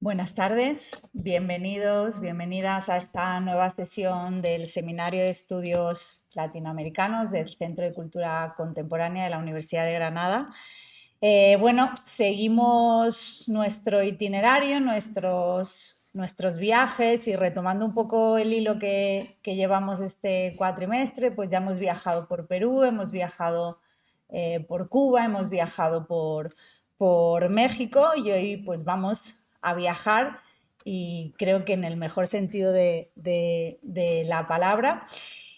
Buenas tardes, bienvenidos, bienvenidas a esta nueva sesión del Seminario de Estudios Latinoamericanos del Centro de Cultura Contemporánea de la Universidad de Granada. Seguimos nuestro itinerario, nuestros viajes y retomando un poco el hilo que llevamos este cuatrimestre, pues ya hemos viajado por Perú, hemos viajado por Cuba, hemos viajado por México y hoy pues vamos a viajar y creo que en el mejor sentido de la palabra.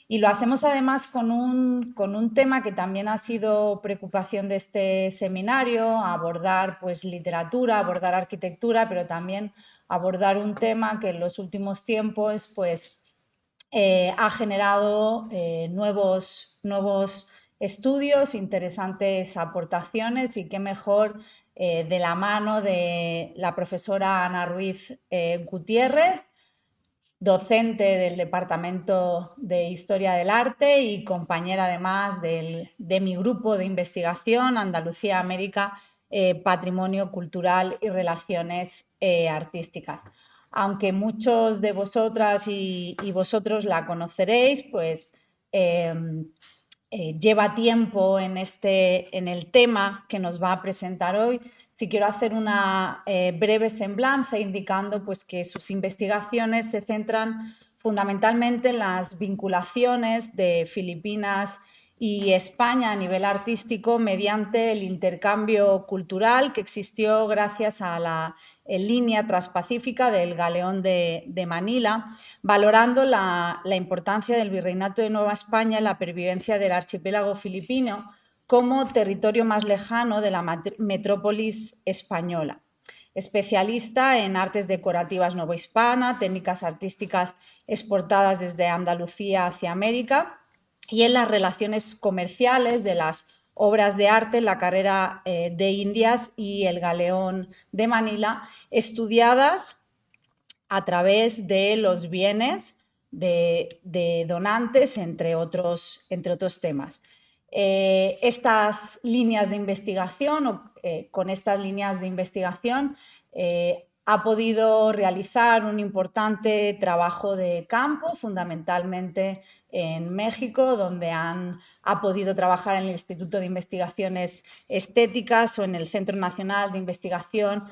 Y lo hacemos además con un tema que también ha sido preocupación de este seminario, abordar pues literatura, abordar arquitectura, pero también abordar un tema que en los últimos tiempos pues ha generado nuevos estudios, interesantes aportaciones y qué mejor de la mano de la profesora Ana Ruiz Gutiérrez, docente del Departamento de Historia del Arte y compañera además de mi grupo de investigación Andalucía América, Patrimonio Cultural y Relaciones Artísticas. Aunque muchos de vosotras y vosotros la conoceréis, pues lleva tiempo en el tema que nos va a presentar hoy. Sí quiero hacer una breve semblanza indicando pues, que sus investigaciones se centran fundamentalmente en las vinculaciones de Filipinas y España a nivel artístico mediante el intercambio cultural que existió gracias a la línea transpacífica del Galeón de Manila, valorando la importancia del Virreinato de Nueva España en la pervivencia del archipiélago filipino como territorio más lejano de la metrópolis española. Especialista en artes decorativas novohispana, técnicas artísticas exportadas desde Andalucía hacia América y en las relaciones comerciales de las obras de arte en la carrera de Indias y el Galeón de Manila, estudiadas a través de los bienes de donantes, entre otros temas. Estas líneas de investigación, con estas líneas de investigación, ha podido realizar un importante trabajo de campo, fundamentalmente en México, donde ha podido trabajar en el Instituto de Investigaciones Estéticas o en el Centro Nacional de Investigación,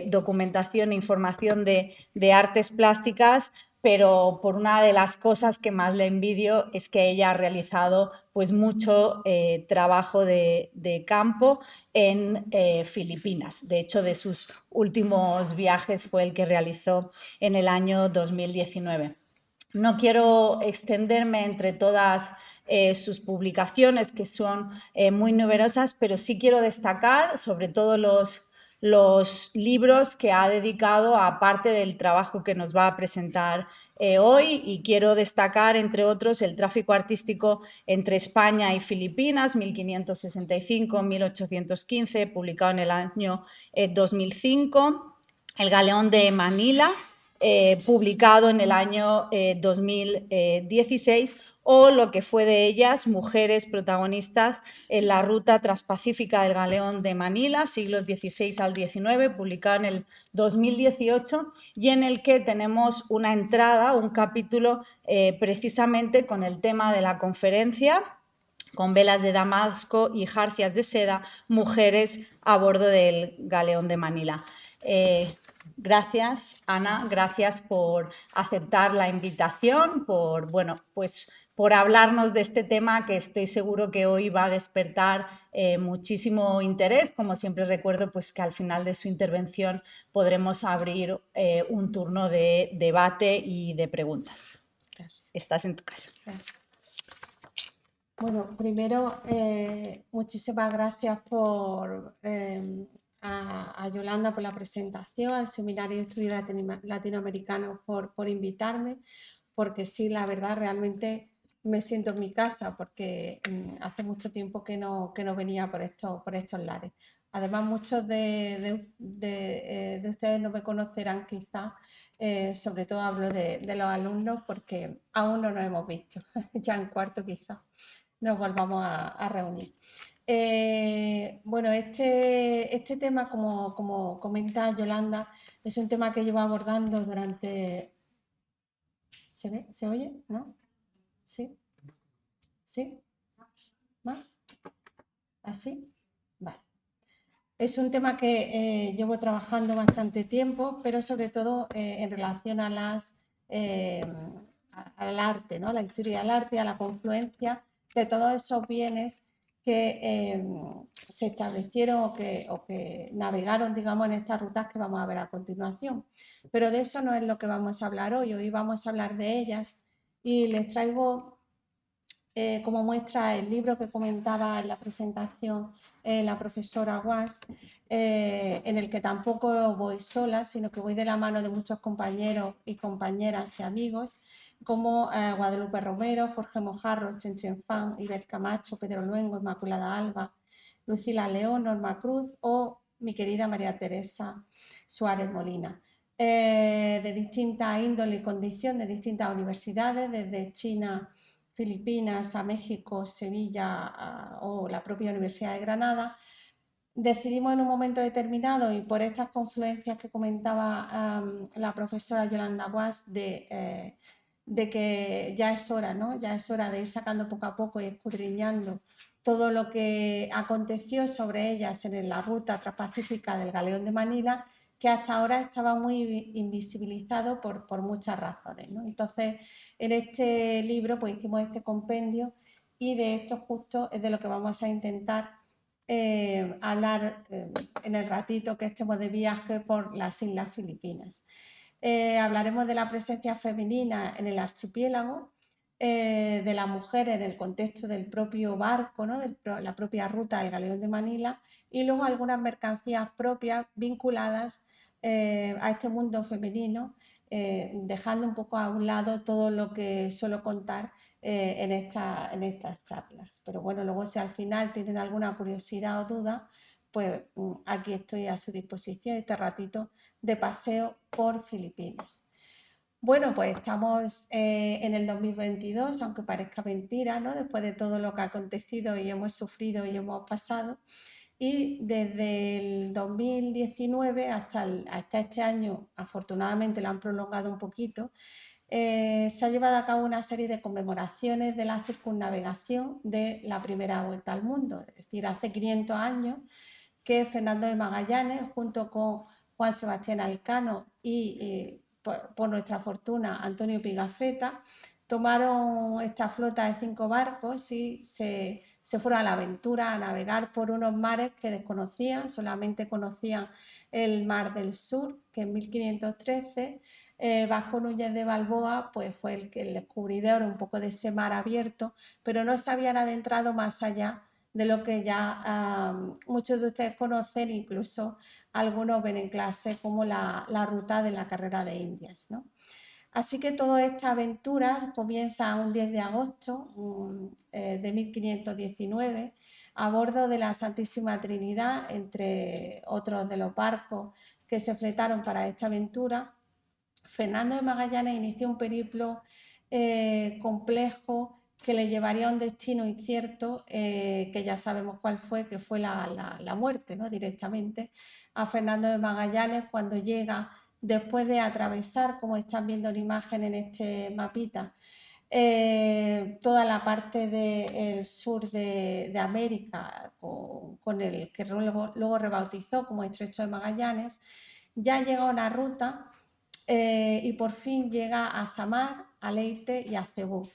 Documentación e Información de Artes Plásticas, pero por una de las cosas que más le envidio es que ella ha realizado pues mucho trabajo de campo en Filipinas. De hecho, de sus últimos viajes fue el que realizó en el año 2019. No quiero extenderme entre todas sus publicaciones, que son muy numerosas, pero sí quiero destacar sobre todo los libros que ha dedicado a parte del trabajo que nos va a presentar hoy, y quiero destacar, entre otros, El tráfico artístico entre España y Filipinas, 1565-1815, publicado en el año 2005, El Galeón de Manila, publicado en el año 2016, o lo que fue de ellas, Mujeres protagonistas en la ruta transpacífica del Galeón de Manila, siglos XVI al XIX, publicado en el 2018, y en el que tenemos una entrada, un capítulo precisamente con el tema de la conferencia, con velas de damasco y jarcias de seda, mujeres a bordo del Galeón de Manila. Gracias, Ana, gracias por aceptar la invitación, por hablarnos de este tema que estoy seguro que hoy va a despertar muchísimo interés. Como siempre recuerdo, pues que al final de su intervención podremos abrir un turno de debate y de preguntas. Estás en tu casa. Bueno, primero, muchísimas gracias a Yolanda por la presentación, al Seminario de Estudios Latinoamericanos por invitarme, porque sí, la verdad, realmente me siento en mi casa, porque hace mucho tiempo que no venía por estos lares. Además, muchos de ustedes no me conocerán quizás, sobre todo hablo de los alumnos, porque aún no nos hemos visto, ya en cuarto quizás nos volvamos a reunir. Bueno, este tema, como comenta Yolanda, es un tema que llevo abordando durante... ¿Se ve? ¿Se oye? ¿No? ¿Sí? ¿Sí? ¿Más? ¿Así? Vale. Es un tema que llevo trabajando bastante tiempo, pero sobre todo en relación a al arte, ¿no? A la historia del arte, a la confluencia de todos esos bienes que se establecieron o que navegaron, digamos, en estas rutas que vamos a ver a continuación. Pero de eso no es lo que vamos a hablar hoy. Hoy vamos a hablar de ellas y les traigo como muestra el libro que comentaba en la presentación la profesora Guas, en el que tampoco voy sola, sino que voy de la mano de muchos compañeros y compañeras y amigos, como Guadalupe Romero, Jorge Mojarro, Chen Chen Fan, Ivette Camacho, Pedro Luengo, Inmaculada Alba, Lucila León, Norma Cruz o mi querida María Teresa Suárez Molina. De distinta índole y condición, de distintas universidades, desde China, Filipinas, a México, Sevilla o la propia Universidad de Granada, decidimos en un momento determinado y por estas confluencias que comentaba la profesora Yolanda Guas de que ya es hora, ¿no? Ya es hora de ir sacando poco a poco y escudriñando todo lo que aconteció sobre ellas en la ruta transpacífica del Galeón de Manila, que hasta ahora estaba muy invisibilizado por muchas razones, ¿no? Entonces, en este libro pues hicimos este compendio y de esto justo es de lo que vamos a intentar hablar en el ratito que estemos de viaje por las Islas Filipinas. Hablaremos de la presencia femenina en el archipiélago, de la mujer en el contexto del propio barco, ¿no? De la propia ruta del Galeón de Manila, y luego algunas mercancías propias vinculadas a este mundo femenino, dejando un poco a un lado todo lo que suelo contar en estas charlas. Pero bueno, luego si al final tienen alguna curiosidad o duda, pues aquí estoy a su disposición este ratito de paseo por Filipinas. Bueno, pues estamos en el 2022, aunque parezca mentira, ¿no? Después de todo lo que ha acontecido y hemos sufrido y hemos pasado. Y desde el 2019 hasta este año, afortunadamente lo han prolongado un poquito, se ha llevado a cabo una serie de conmemoraciones de la circunnavegación de la primera vuelta al mundo. Es decir, hace 500 años que Fernando de Magallanes, junto con Juan Sebastián Elcano y por nuestra fortuna, Antonio Pigafetta, tomaron esta flota de 5 barcos y se fueron a la aventura a navegar por unos mares que desconocían, solamente conocían el Mar del Sur, que en 1513 Vasco Núñez de Balboa pues, fue el descubridor un poco de ese mar abierto, pero no se habían adentrado más allá de lo que ya muchos de ustedes conocen, incluso algunos ven en clase como la ruta de la carrera de Indias, ¿no? Así que toda esta aventura comienza un 10 de agosto de 1519 a bordo de la Santísima Trinidad, entre otros de los barcos que se fletaron para esta aventura. Fernando de Magallanes inició un periplo complejo que le llevaría a un destino incierto, que ya sabemos cuál fue, que fue la muerte, ¿no? Directamente a Fernando de Magallanes cuando llega, después de atravesar, como están viendo en imagen en este mapita, toda la parte del sur de América, con el que luego rebautizó como Estrecho de Magallanes, ya llega a una ruta y por fin llega a Samar, a Leyte y a Cebú.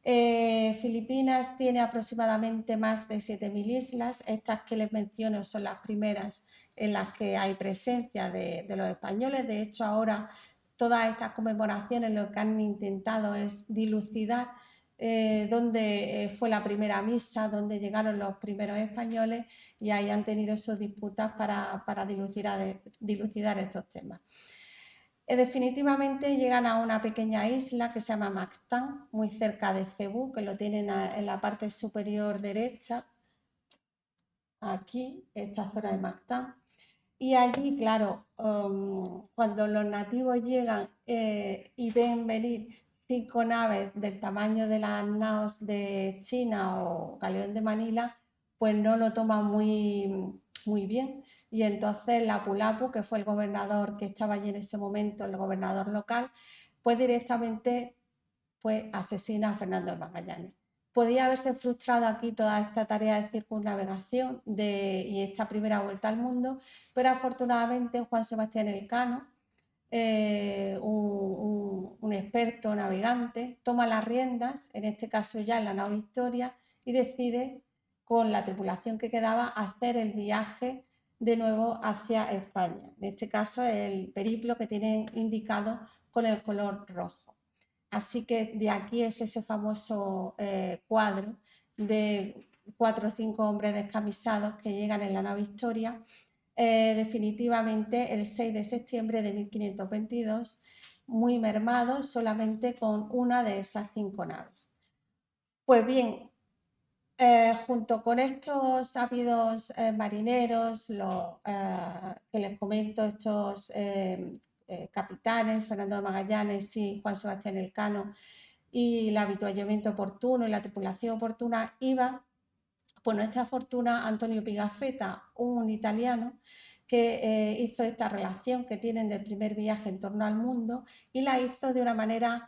Filipinas tiene aproximadamente más de 7.000 islas. Estas que les menciono son las primeras en las que hay presencia de los españoles. De hecho, ahora todas estas conmemoraciones lo que han intentado es dilucidar dónde fue la primera misa, dónde llegaron los primeros españoles, y ahí han tenido sus disputas para dilucidar estos temas. Definitivamente llegan a una pequeña isla que se llama Mactán, muy cerca de Cebú, que lo tienen en la parte superior derecha, aquí, esta zona de Mactán. Y allí, claro, cuando los nativos llegan y ven venir 5 naves del tamaño de las naos de China o Galeón de Manila, pues no lo toma muy bien. Y entonces Lapu-Lapu, que fue el gobernador que estaba allí en ese momento, el gobernador local, pues directamente pues asesina a Fernando de Magallanes. Podía haberse frustrado aquí toda esta tarea de circunnavegación y esta primera vuelta al mundo, pero afortunadamente Juan Sebastián Elcano, un experto navegante, toma las riendas, en este caso ya en la nave Victoria, y decide, con la tripulación que quedaba, hacer el viaje de nuevo hacia España. En este caso, el periplo que tienen indicado con el color rojo. Así que de aquí es ese famoso cuadro de 4 o 5 hombres descamisados que llegan en la nave Victoria, definitivamente el 6 de septiembre de 1522, muy mermados, solamente con una de esas 5 naves. Pues bien, junto con estos sabidos marineros, que les comento, estos capitanes, Fernando de Magallanes y Juan Sebastián Elcano, y el avituallamiento oportuno y la tripulación oportuna, iba, por nuestra fortuna, Antonio Pigafetta, un italiano que hizo esta relación que tienen del primer viaje en torno al mundo, y la hizo de una manera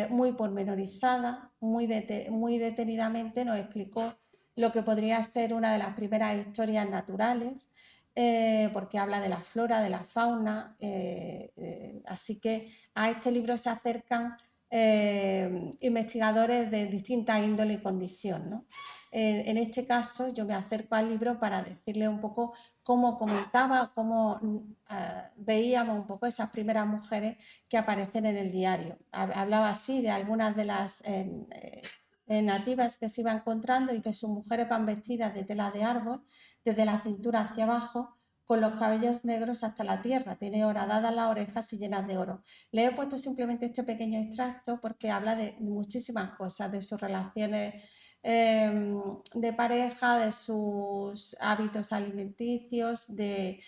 muy pormenorizada, muy detenidamente nos explicó lo que podría ser una de las primeras historias naturales, porque habla de la flora, de la fauna, así que a este libro se acercan investigadores de distinta índole y condición, ¿no? En este caso yo me acerco al libro para decirle un poco cómo comentaba, cómo veíamos un poco esas primeras mujeres que aparecen en el diario. Hablaba así de algunas de las nativas que se iba encontrando, y que sus mujeres van vestidas de tela de árbol, desde la cintura hacia abajo, con los cabellos negros hasta la tierra, tiene horadadas las orejas y llenas de oro. Le he puesto simplemente este pequeño extracto porque habla de muchísimas cosas, de sus relaciones de pareja, de sus hábitos alimenticios, de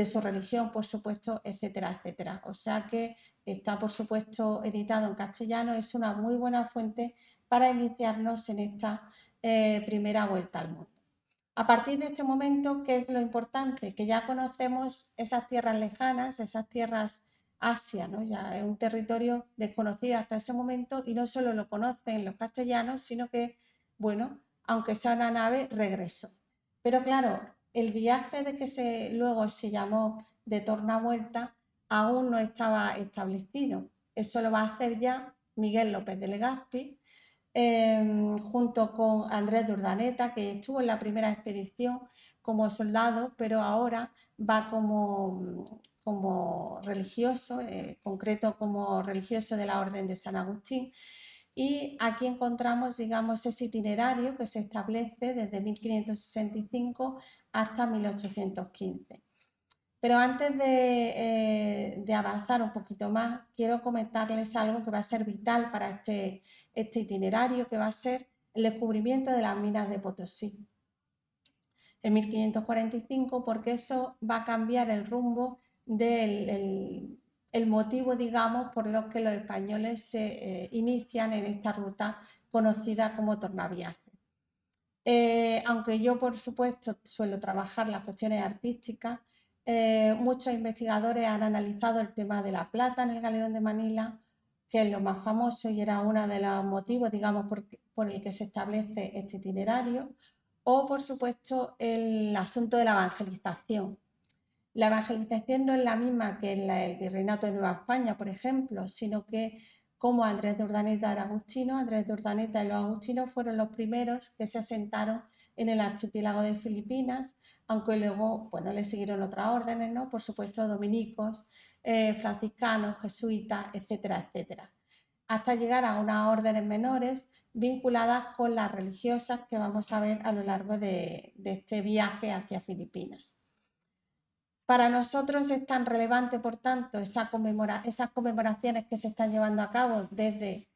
su religión, por supuesto, etcétera, etcétera. O sea que está, por supuesto, editado en castellano, es una muy buena fuente para iniciarnos en esta primera vuelta al mundo. A partir de este momento, ¿qué es lo importante? Que ya conocemos esas tierras lejanas, esas tierras Asia, ¿no? Ya es un territorio desconocido hasta ese momento, y no solo lo conocen los castellanos, sino que, bueno, aunque sea una nave, regresó. Pero claro, el viaje de que luego se llamó de tornavuelta aún no estaba establecido. Eso lo va a hacer ya Miguel López de Legazpi, junto con Andrés de Urdaneta, que estuvo en la primera expedición como soldado, pero ahora va como religioso, concreto como religioso de la Orden de San Agustín. Y aquí encontramos, digamos, ese itinerario que se establece desde 1565 hasta 1815. Pero antes de avanzar un poquito más, quiero comentarles algo que va a ser vital para este itinerario, que va a ser el descubrimiento de las minas de Potosí en 1545, porque eso va a cambiar el rumbo del motivo, digamos, por lo que los españoles se inician en esta ruta conocida como tornaviaje. Aunque yo, por supuesto, suelo trabajar las cuestiones artísticas, muchos investigadores han analizado el tema de la plata en el galeón de Manila, que es lo más famoso y era uno de los motivos, digamos, por el que se establece este itinerario, o, por supuesto, el asunto de la evangelización. La evangelización no es la misma que en el Virreinato de Nueva España, por ejemplo, sino que, como Andrés de Urdaneta era agustino, Andrés de Urdaneta y los agustinos fueron los primeros que se asentaron en el archipiélago de Filipinas, aunque luego, bueno, le siguieron otras órdenes, ¿no? Por supuesto, dominicos, franciscanos, jesuitas, etcétera, etcétera, hasta llegar a unas órdenes menores vinculadas con las religiosas que vamos a ver a lo largo de este viaje hacia Filipinas. Para nosotros es tan relevante, por tanto, esas conmemoraciones que se están llevando a cabo desde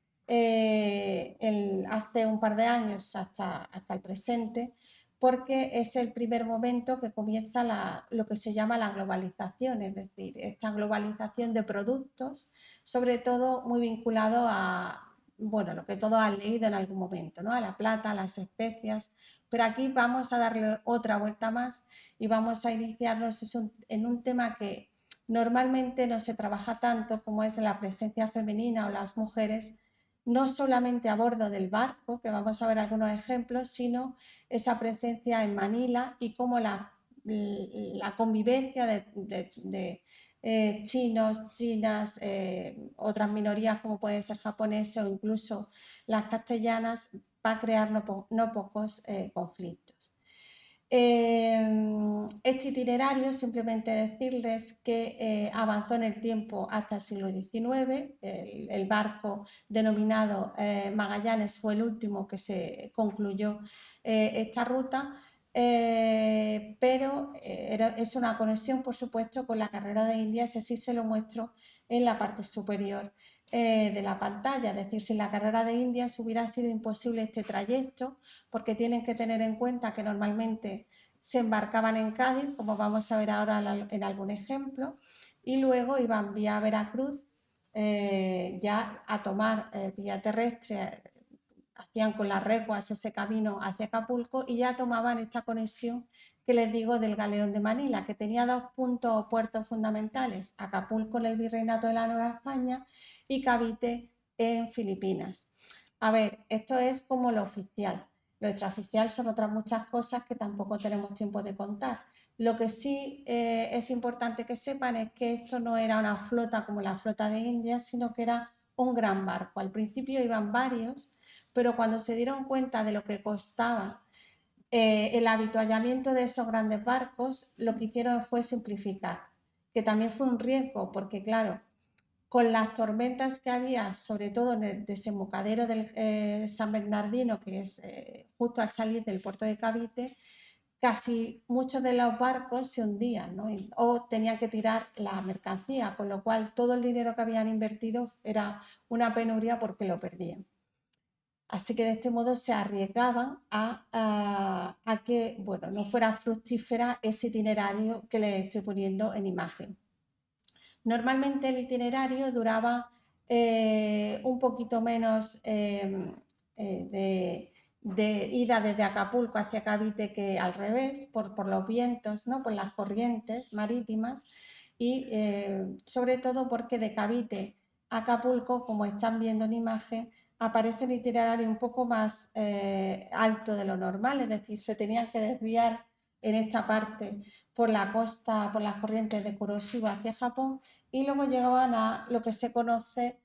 hace un par de años hasta el presente, porque es el primer momento que comienza lo que se llama la globalización, es decir, esta globalización de productos, sobre todo muy vinculado a bueno, lo que todos han leído en algún momento, ¿no? A la plata, a las especias, pero aquí vamos a darle otra vuelta más y vamos a iniciarnos en un tema que normalmente no se trabaja tanto como es la presencia femenina o las mujeres, no solamente a bordo del barco, que vamos a ver algunos ejemplos, sino esa presencia en Manila y cómo la convivencia de chinos, chinas, otras minorías como pueden ser japoneses o incluso las castellanas, va a crear no pocos conflictos. Este itinerario, simplemente decirles que avanzó en el tiempo hasta el siglo XIX. El barco denominado Magallanes fue el último que se concluyó esta ruta, pero es una conexión, por supuesto, con la carrera de Indias, y así se lo muestro en la parte superior de la pantalla. Es decir, sin la carrera de Indias hubiera sido imposible este trayecto, porque tienen que tener en cuenta que normalmente se embarcaban en Cádiz, como vamos a ver ahora en algún ejemplo, y luego iban vía Veracruz ya a tomar vía terrestre, hacían con las reguas ese camino hacia Acapulco y ya tomaban esta conexión que les digo del galeón de Manila, que tenía dos puntos o puertos fundamentales: Acapulco en el Virreinato de la Nueva España y Cavite en Filipinas. A ver, esto es como lo oficial. Lo extraoficial son otras muchas cosas que tampoco tenemos tiempo de contar. Lo que sí es importante que sepan es que esto no era una flota como la flota de Indias, sino que era un gran barco. Al principio iban varios, pero cuando se dieron cuenta de lo que costaba el habituallamiento de esos grandes barcos, lo que hicieron fue simplificar, que también fue un riesgo, porque claro, con las tormentas que había, sobre todo en el desembocadero del San Bernardino, que es justo al salir del puerto de Cavite, casi muchos de los barcos se hundían, ¿no? O tenían que tirar la mercancía, con lo cual todo el dinero que habían invertido era una penuria porque lo perdían. Así que de este modo se arriesgaban a que, bueno, no fuera fructífera ese itinerario que les estoy poniendo en imagen. Normalmente el itinerario duraba un poquito menos de ida desde Acapulco hacia Cavite que al revés, por los vientos, ¿no? Por las corrientes marítimas y sobre todo porque de Cavite a Acapulco, como están viendo en imagen, aparece un itinerario un poco más alto de lo normal, es decir, se tenían que desviar en esta parte por la costa, por las corrientes de Kuroshima hacia Japón, y luego llegaban a lo que se conoce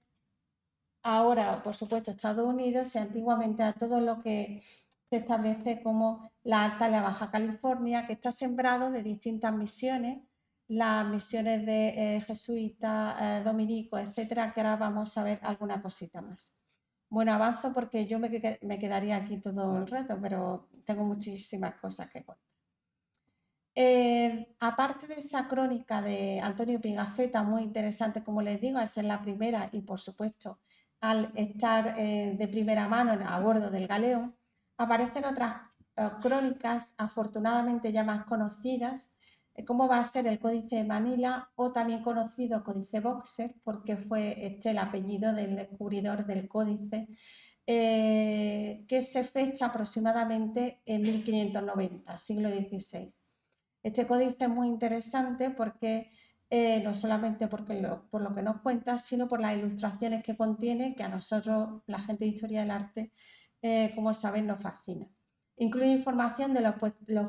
ahora, por supuesto, Estados Unidos, y antiguamente a todo lo que se establece como la Alta y la Baja California, que está sembrado de distintas misiones, las misiones de jesuitas, dominicos, etcétera, que ahora vamos a ver alguna cosita más. Bueno, avanzo porque yo me quedaría aquí todo el rato, pero tengo muchísimas cosas que contar. Aparte de esa crónica de Antonio Pigafetta, muy interesante, como les digo, al ser la primera y por supuesto al estar de primera mano a bordo del galeón, aparecen otras crónicas afortunadamente ya más conocidas, como va a ser el Códice de Manila, o también conocido Códice Boxer, porque fue este el apellido del descubridor del códice, que se fecha aproximadamente en 1590, siglo XVI. Este códice es muy interesante porque no solamente por lo que nos cuenta, sino por las ilustraciones que contiene, que a nosotros, la gente de Historia del Arte, como saben, nos fascina. Incluye información de los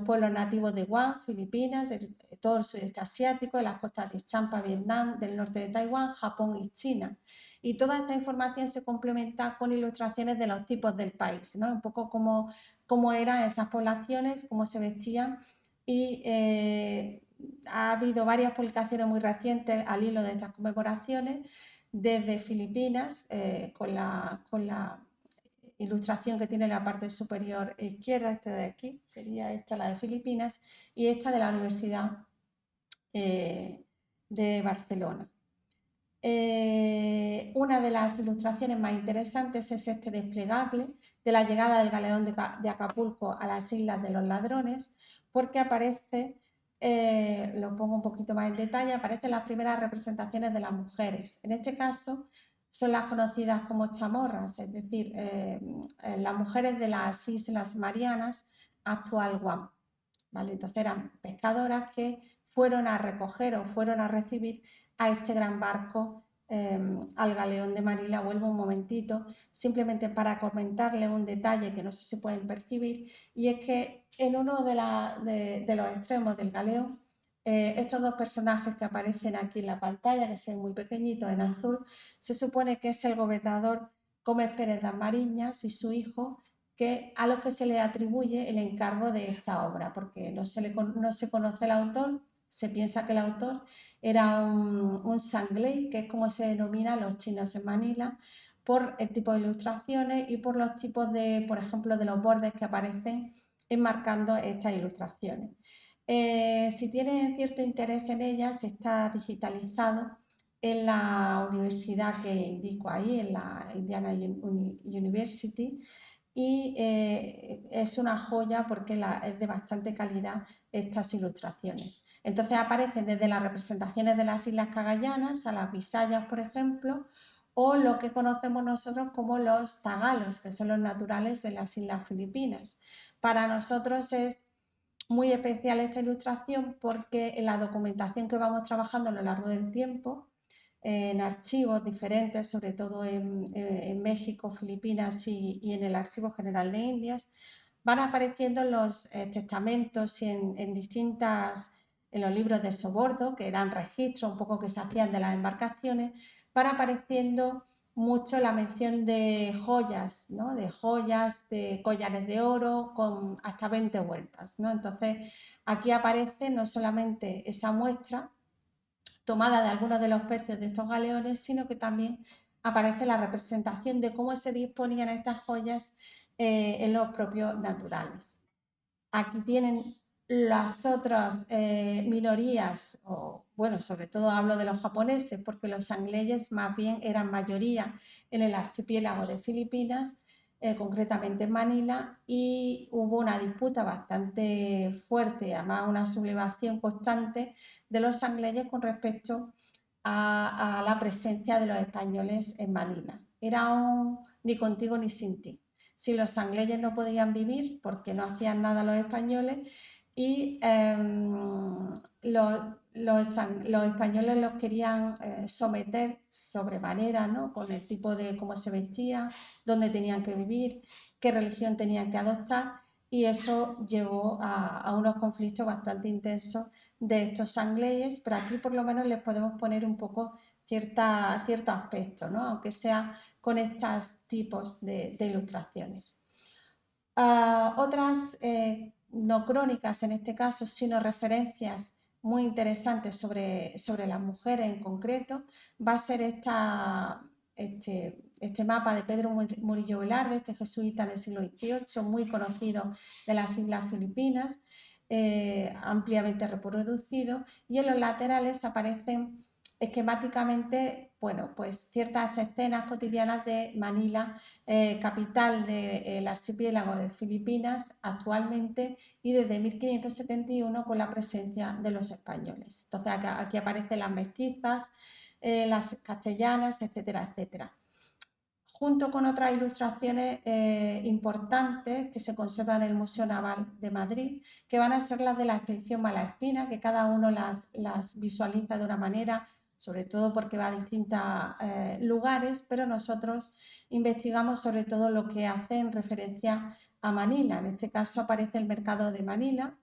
pueblos nativos de Guam, Filipinas, de todo el sudeste asiático, de las costas de Champa, Vietnam, del norte de Taiwán, Japón y China. Y toda esta información se complementa con ilustraciones de los tipos del país, ¿no? Un poco cómo eran esas poblaciones, cómo se vestían, y ha habido varias publicaciones muy recientes al hilo de estas conmemoraciones desde Filipinas, con la ilustración que tiene la parte superior izquierda, esta de aquí, sería esta la de Filipinas, y esta de la Universidad de Barcelona. Una de las ilustraciones más interesantes es este desplegable de la llegada del galeón de Acapulco a las Islas de los Ladrones, porque aparece, lo pongo un poquito más en detalle, aparecen las primeras representaciones de las mujeres. En este caso son las conocidas como chamorras, es decir, las mujeres de las Islas Marianas, actual Guam, ¿vale? Entonces eran pescadoras que fueron a recoger o fueron a recibir a este gran barco, al galeón de Manila. Vuelvo un momentito, simplemente para comentarles un detalle que no sé si pueden percibir, y es que en uno de los extremos del galeón, estos dos personajes que aparecen aquí en la pantalla, que son muy pequeñitos en azul, se supone que es el gobernador Gómez Pérez das Mariñas y su hijo, que a los que se le atribuye el encargo de esta obra, porque no se conoce el autor. Se piensa que el autor era un sangley, que es como se denomina los chinos en Manila, por el tipo de ilustraciones y por los tipos de, por ejemplo, de los bordes que aparecen enmarcando estas ilustraciones. Si tienen cierto interés en ellas, está digitalizado en la universidad que indico ahí, en la Indiana University, y es una joya porque es de bastante calidad estas ilustraciones. Entonces aparecen desde las representaciones de las Islas Cagayanas a las bisayas, por ejemplo, o lo que conocemos nosotros como los tagalos, que son los naturales de las Islas Filipinas. Para nosotros es muy especial esta ilustración porque en la documentación que vamos trabajando a lo largo del tiempo, en archivos diferentes, sobre todo en México, Filipinas y en el Archivo General de Indias, van apareciendo los testamentos y en los libros de sobordo, que eran registros un poco que se hacían de las embarcaciones, van apareciendo mucho la mención de joyas, ¿no? De joyas, de collares de oro con hasta 20 vueltas, ¿no? Entonces, aquí aparece no solamente esa muestra tomada de algunos de los pecios de estos galeones, sino que también aparece la representación de cómo se disponían estas joyas en los propios naturales. Aquí tienen las otras minorías, o bueno, sobre todo hablo de los japoneses, porque los sangleyes más bien eran mayoría en el archipiélago de Filipinas, concretamente en Manila, y hubo una disputa bastante fuerte, además una sublevación constante de los sangleyes con respecto a la presencia de los españoles en Manila. Era un ni contigo ni sin ti. Si los sangleyes no podían vivir porque no hacían nada los españoles, y los españoles los querían someter sobremanera, ¿no? Con el tipo de cómo se vestían, dónde tenían que vivir, qué religión tenían que adoptar, y eso llevó a unos conflictos bastante intensos de estos sangleyes, pero aquí por lo menos les podemos poner un poco cierto aspecto, ¿no? Aunque sea con estos tipos de ilustraciones. Otras no crónicas en este caso, sino referencias muy interesantes sobre las mujeres en concreto, va a ser este mapa de Pedro Murillo Velarde, este jesuita del siglo XVIII, muy conocido de las Islas Filipinas, ampliamente reproducido, y en los laterales aparecen esquemáticamente, bueno, pues ciertas escenas cotidianas de Manila, capital del archipiélago de Filipinas actualmente y desde 1571 con la presencia de los españoles. Entonces aquí aparecen las mestizas, las castellanas, etcétera, etcétera. Junto con otras ilustraciones importantes que se conservan en el Museo Naval de Madrid, que van a ser las de la expedición Malaspina, que cada uno las visualiza de una manera, sobre todo porque va a distintos lugares, pero nosotros investigamos sobre todo lo que hace en referencia a Manila. En este caso aparece el mercado de Manila,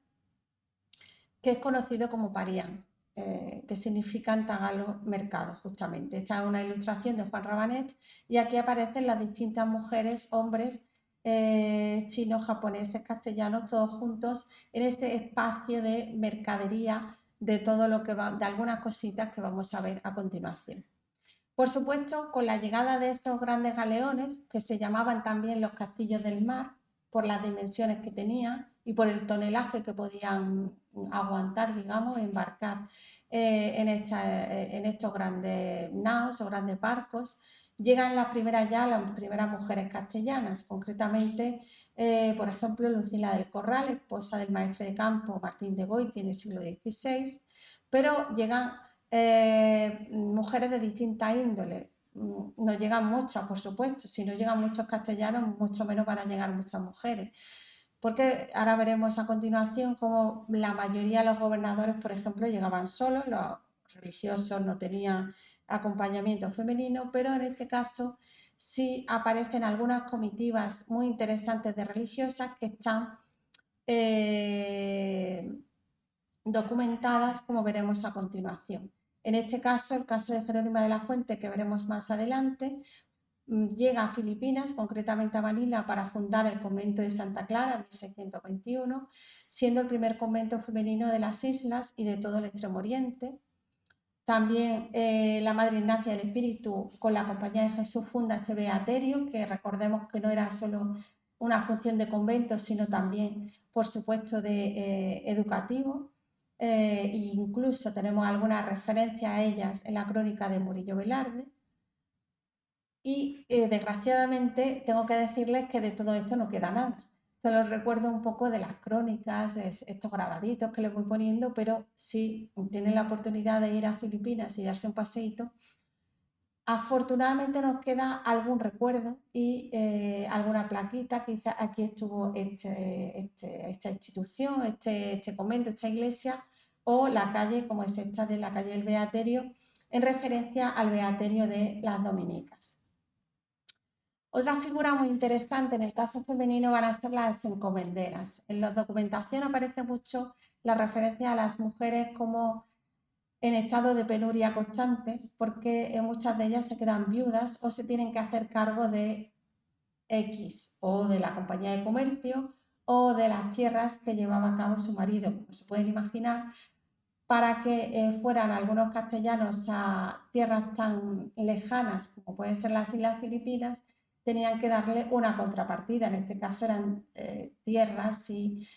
que es conocido como Parián, que significa en tagalo mercado, justamente. Esta es una ilustración de Juan Rabanet y aquí aparecen las distintas mujeres, hombres, chinos, japoneses, castellanos, todos juntos en este espacio de mercadería de todo lo que va, de algunas cositas que vamos a ver a continuación. Por supuesto, con la llegada de estos grandes galeones, que se llamaban también los castillos del mar, por las dimensiones que tenían y por el tonelaje que podían aguantar, digamos, embarcar en estos grandes naos o grandes barcos, llegan las primeras mujeres castellanas, concretamente, por ejemplo, Lucila del Corral, esposa del maestre de campo Martín de Goiti en el siglo XVI, pero llegan mujeres de distinta índole. no llegan muchas, por supuesto. Si no llegan muchos castellanos, mucho menos van a llegar muchas mujeres. Porque ahora veremos a continuación cómo la mayoría de los gobernadores, por ejemplo, llegaban solos, los religiosos no tenían acompañamiento femenino, pero en este caso sí aparecen algunas comitivas muy interesantes de religiosas que están documentadas, como veremos a continuación. En este caso, el caso de Jerónima de la Fuente, que veremos más adelante, llega a Filipinas, concretamente a Manila, para fundar el convento de Santa Clara en 1621, siendo el primer convento femenino de las islas y de todo el Extremo Oriente. También la Madre Ignacia del Espíritu, con la Compañía de Jesús, funda este beaterio, que recordemos que no era solo una función de convento, sino también, por supuesto, de educativo. Incluso tenemos algunas referencias a ellas en la crónica de Murillo Velarde. Y desgraciadamente tengo que decirles que de todo esto no queda nada. Solo recuerdo un poco de las crónicas, estos grabaditos que les voy poniendo, pero si tienen la oportunidad de ir a Filipinas y darse un paseíto, afortunadamente nos queda algún recuerdo y alguna plaquita, quizá aquí estuvo esta institución, este convento, esta iglesia, o la calle, como es esta de la calle del Beaterio, en referencia al Beaterio de las Dominicas. Otra figura muy interesante en el caso femenino van a ser las encomenderas. En la documentación aparece mucho la referencia a las mujeres como en estado de penuria constante, porque muchas de ellas se quedan viudas o se tienen que hacer cargo de X o de la compañía de comercio o de las tierras que llevaba a cabo su marido. Como se pueden imaginar, para que fueran algunos castellanos a tierras tan lejanas como pueden ser las Islas Filipinas, tenían que darle una contrapartida. En este caso eran tierras y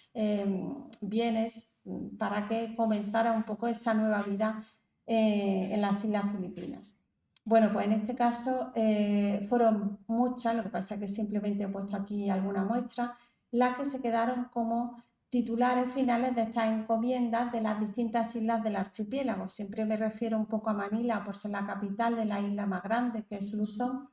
bienes para que comenzara un poco esa nueva vida en las Islas Filipinas. Bueno, pues en este caso fueron muchas, lo que pasa es que simplemente he puesto aquí alguna muestra, las que se quedaron como titulares finales de estas encomiendas de las distintas islas del archipiélago. Siempre me refiero un poco a Manila por ser la capital de la isla más grande, que es Luzón,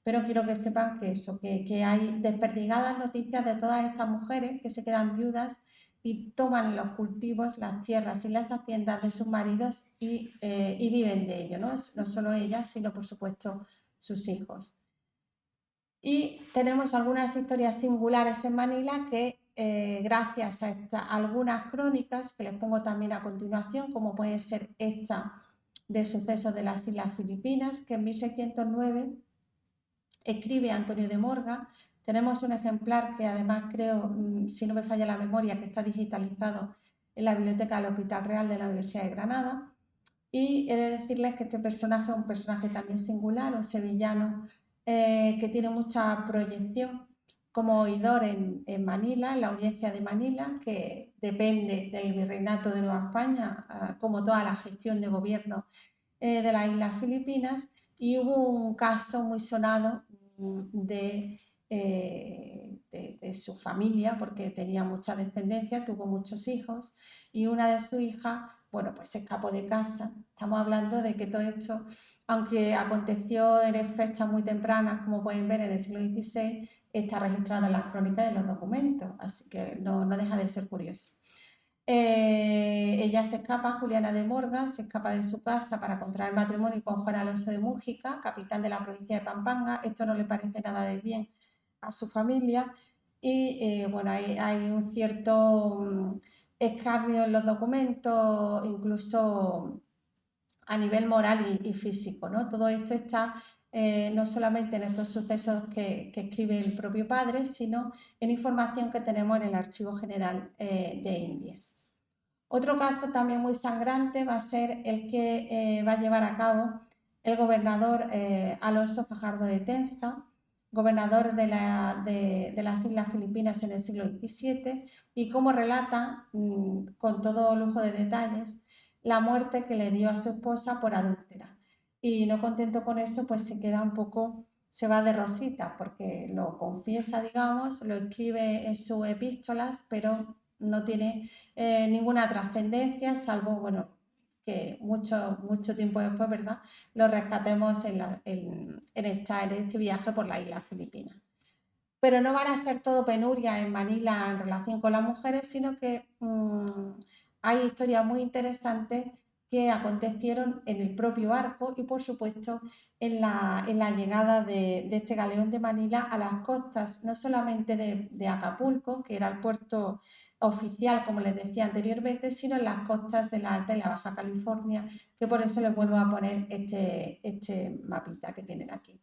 pero quiero que sepan que eso, que hay desperdigadas noticias de todas estas mujeres que se quedan viudas y toman los cultivos, las tierras y las haciendas de sus maridos y viven de ello, ¿no? No solo ellas, sino por supuesto sus hijos. Y tenemos algunas historias singulares en Manila que gracias a algunas crónicas que les pongo también a continuación, como puede ser esta de sucesos de las Islas Filipinas, que en 1609 escribe Antonio de Morga. Tenemos un ejemplar que además creo, si no me falla la memoria, que está digitalizado en la Biblioteca del Hospital Real de la Universidad de Granada. Y he de decirles que este personaje es un personaje también singular, un sevillano que tiene mucha proyección como oidor en Manila, en la audiencia de Manila, que depende del Virreinato de Nueva España, como toda la gestión de gobierno de las Islas Filipinas, y hubo un caso muy sonado de su familia, porque tenía mucha descendencia, tuvo muchos hijos, y una de sus hijas, bueno, pues se escapó de casa. Estamos hablando de que todo esto, aunque aconteció en fechas muy tempranas, como pueden ver en el siglo XVI, está registrado en las crónicas y en los documentos, así que no deja de ser curioso. Ella se escapa, Juliana de Morga, se escapa de su casa para contraer matrimonio con Juan Alonso de Mújica, capitán de la provincia de Pampanga. Esto no le parece nada de bien a su familia y bueno, hay un cierto escarnio en los documentos, incluso a nivel moral y físico, ¿no? Todo esto está no solamente en estos sucesos que escribe el propio padre, sino en información que tenemos en el Archivo General de Indias. Otro caso también muy sangrante va a ser el que va a llevar a cabo el gobernador Alonso Fajardo de Tenza, gobernador de las Islas Filipinas en el siglo XVII, y como relata, con todo lujo de detalles, la muerte que le dio a su esposa por adúltera. Y no contento con eso, pues se queda un poco, se va de rosita, porque lo confiesa, digamos, lo escribe en sus epístolas, pero no tiene ninguna trascendencia, salvo, bueno, que mucho tiempo después, ¿verdad?, lo rescatemos en este viaje por la isla Filipinas. Pero no van a ser todo penuria en Manila en relación con las mujeres, sino que hay historias muy interesantes que acontecieron en el propio barco y, por supuesto, en la llegada de este galeón de Manila a las costas, no solamente de Acapulco, que era el puerto oficial, como les decía anteriormente, sino en las costas de la Alta y la Baja California, que por eso les vuelvo a poner este mapita que tienen aquí.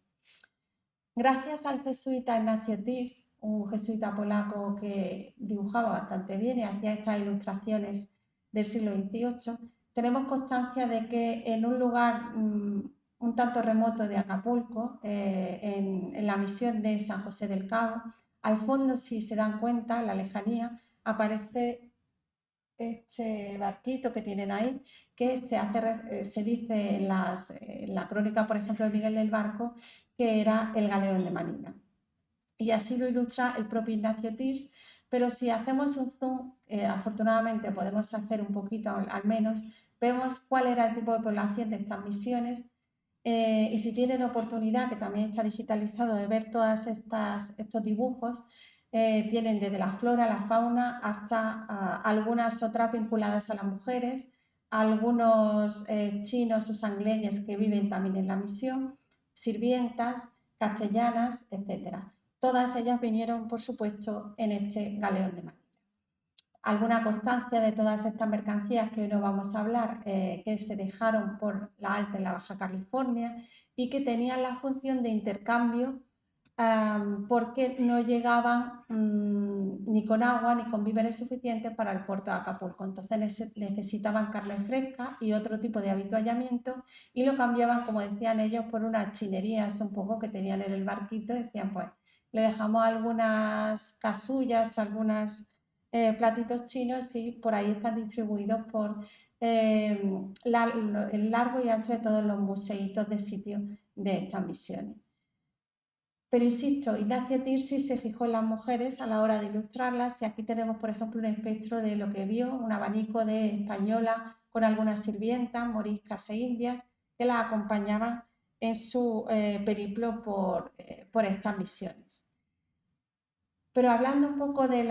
Gracias al jesuita Ignacio Tirs, un jesuita polaco que dibujaba bastante bien y hacía estas ilustraciones del siglo XVIII, tenemos constancia de que en un lugar un tanto remoto de Acapulco, en la misión de San José del Cabo, al fondo, si se dan cuenta, en la lejanía, aparece este barquito que tienen ahí, que se dice en la crónica, por ejemplo, de Miguel del Barco, que era el galeón de Manila. Y así lo ilustra el propio Ignacio Tirs, pero si hacemos un zoom, afortunadamente podemos hacer un poquito al menos, vemos cuál era el tipo de población de estas misiones, y si tienen oportunidad, que también está digitalizado, de ver todos estos dibujos, tienen desde la flora, la fauna, hasta algunas otras vinculadas a las mujeres, algunos chinos o sangleñes que viven también en la misión, sirvientas, castellanas, etc. Todas ellas vinieron, por supuesto, en este galeón de Manila. Alguna constancia de todas estas mercancías que hoy no vamos a hablar, que se dejaron por la Alta y la Baja California y que tenían la función de intercambio, porque no llegaban ni con agua ni con víveres suficientes para el puerto de Acapulco. Entonces necesitaban carne fresca y otro tipo de habituallamiento y lo cambiaban, como decían ellos, por unas chinerías un poco que tenían en el barquito. Decían, pues le dejamos algunas casullas, algunas platitos chinos y por ahí están distribuidos por el largo y ancho de todos los museitos de sitio de estas misiones. Pero insisto, Ignacio Tirsi se fijó en las mujeres a la hora de ilustrarlas y aquí tenemos, por ejemplo, un espectro de lo que vio, un abanico de española con algunas sirvientas, moriscas e indias que las acompañaban en su periplo por estas misiones. Pero hablando un poco de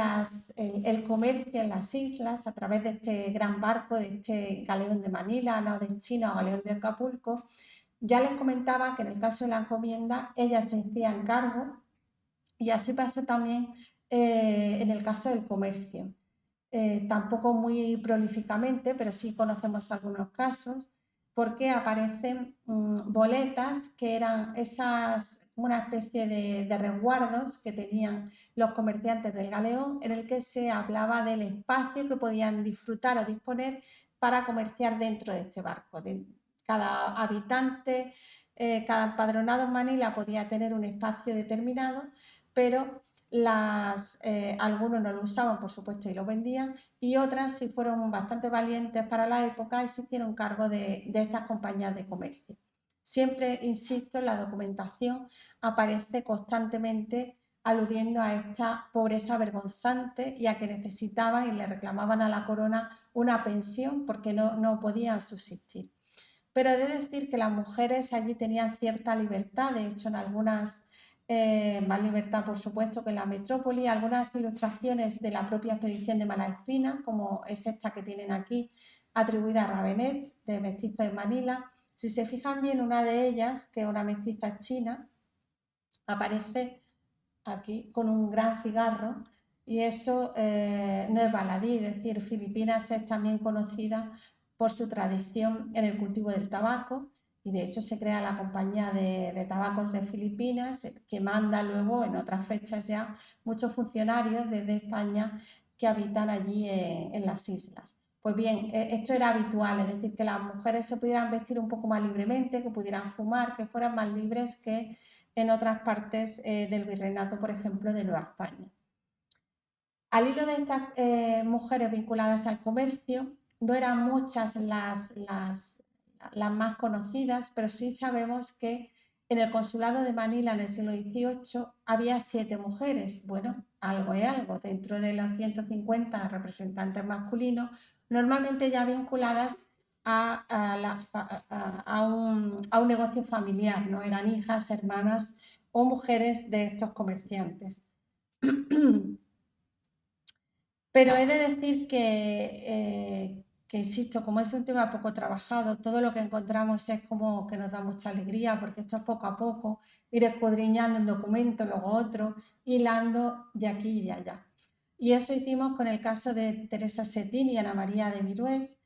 el comercio en las islas a través de este gran barco, de este galeón de Manila, nao de China o galeón de Acapulco, ya les comentaba que en el caso de la encomienda ellas se hacían cargo y así pasó también en el caso del comercio. Tampoco muy prolíficamente, pero sí conocemos algunos casos, porque aparecen boletas que eran una especie de resguardos que tenían los comerciantes del galeón, en el que se hablaba del espacio que podían disfrutar o disponer para comerciar dentro de este barco. Cada habitante, cada empadronado en Manila podía tener un espacio determinado, pero algunos no lo usaban, por supuesto, y lo vendían, y otras sí fueron bastante valientes para la época y se hicieron cargo de estas compañías de comercio. Siempre, insisto, en la documentación aparece constantemente aludiendo a esta pobreza vergonzante y a que necesitaban y le reclamaban a la corona una pensión porque no podían subsistir. Pero he de decir que las mujeres allí tenían cierta libertad, de hecho en algunas más libertad, por supuesto, que en la metrópoli. Algunas ilustraciones de la propia expedición de Malaspina, como es esta que tienen aquí, atribuida a Ravenet, de mestizo de Manila. Si se fijan bien, una de ellas, que es una mestiza china, aparece aquí con un gran cigarro y eso no es baladí, es decir, Filipinas es también conocida por su tradición en el cultivo del tabaco y de hecho se crea la compañía de tabacos de Filipinas que manda luego en otras fechas ya muchos funcionarios desde España que habitan allí en las islas. Pues bien, esto era habitual, es decir, que las mujeres se pudieran vestir un poco más libremente, que pudieran fumar, que fueran más libres que en otras partes del virreinato, por ejemplo, de Nueva España. Al hilo de estas mujeres vinculadas al comercio, no eran muchas las más conocidas, pero sí sabemos que en el consulado de Manila en el siglo XVIII había 7 mujeres. Bueno, algo es algo. Dentro de los 150 representantes masculinos, normalmente ya vinculadas a un negocio familiar, ¿no? Eran hijas, hermanas o mujeres de estos comerciantes. Pero he de decir que, insisto, como es un tema poco trabajado, todo lo que encontramos es como que nos da mucha alegría, porque esto es poco a poco, ir escudriñando un documento, luego otro, hilando de aquí y de allá. Y eso hicimos con el caso de Teresa Setín y Ana María de Virués,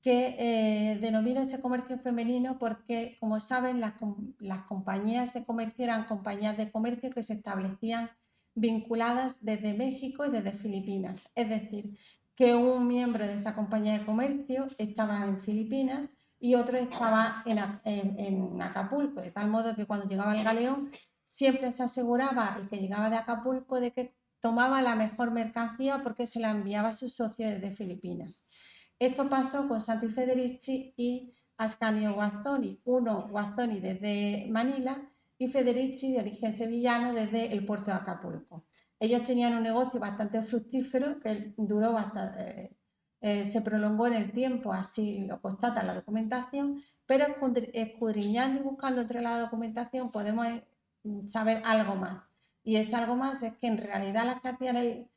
que denomino este comercio femenino porque, como saben, las compañías de comercio eran compañías de comercio que se establecían vinculadas desde México y desde Filipinas. Es decir, que un miembro de esa compañía de comercio estaba en Filipinas y otro estaba en Acapulco, de tal modo que cuando llegaba el galeón siempre se aseguraba el que llegaba de Acapulco de que tomaba la mejor mercancía porque se la enviaba a sus socios desde Filipinas. Esto pasó con Santi Federici y Ascanio Guazzoni, uno Guazzoni desde Manila y Federici de origen sevillano desde el puerto de Acapulco. Ellos tenían un negocio bastante fructífero que duró bastante, se prolongó en el tiempo, así lo constata la documentación, pero escudriñando y buscando entre la documentación podemos saber algo más. Y ese algo más es que en realidad las que hacían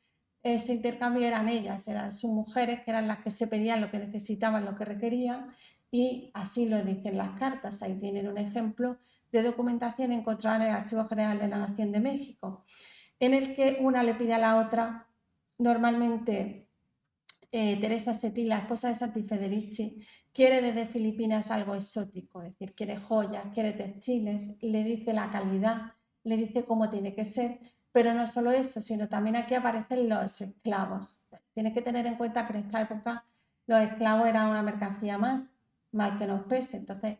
ese intercambio eran ellas, eran sus mujeres, que eran las que se pedían lo que necesitaban, lo que requerían, y así lo dicen las cartas. Ahí tienen un ejemplo de documentación encontrada en el Archivo General de la Nación de México, en el que una le pide a la otra, normalmente Teresa Setí, la esposa de Santi Federici, quiere desde Filipinas algo exótico, es decir, quiere joyas, quiere textiles, le dice la calidad, le dice cómo tiene que ser, pero no solo eso, sino también aquí aparecen los esclavos. Tienes que tener en cuenta que en esta época los esclavos eran una mercancía más, mal que nos pese. Entonces,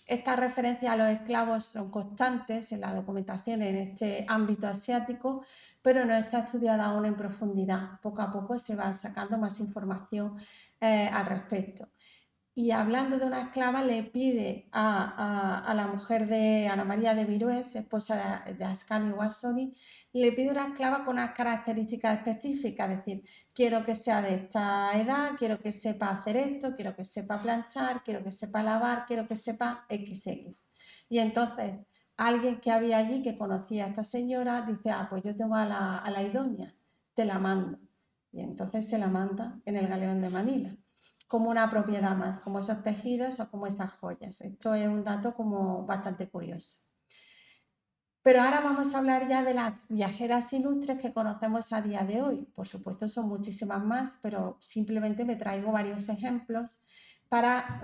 estas referencias a los esclavos son constantes en la documentación en este ámbito asiático, pero no está estudiada aún en profundidad. Poco a poco se va sacando más información al respecto. Y hablando de una esclava, le pide a la mujer de Ana María de Virués, esposa de Ascanio Guazzoni, le pide una esclava con unas características específicas, es decir, quiero que sea de esta edad, quiero que sepa hacer esto, quiero que sepa planchar, quiero que sepa lavar, quiero que sepa XX. Y entonces, alguien que había allí que conocía a esta señora dice, pues yo tengo a la idónea, te la mando. Y entonces se la manda en el galeón de Manila como una propiedad más, como esos tejidos o como esas joyas. Esto es un dato como bastante curioso. Pero ahora vamos a hablar ya de las viajeras ilustres que conocemos a día de hoy. Por supuesto son muchísimas más, pero simplemente me traigo varios ejemplos para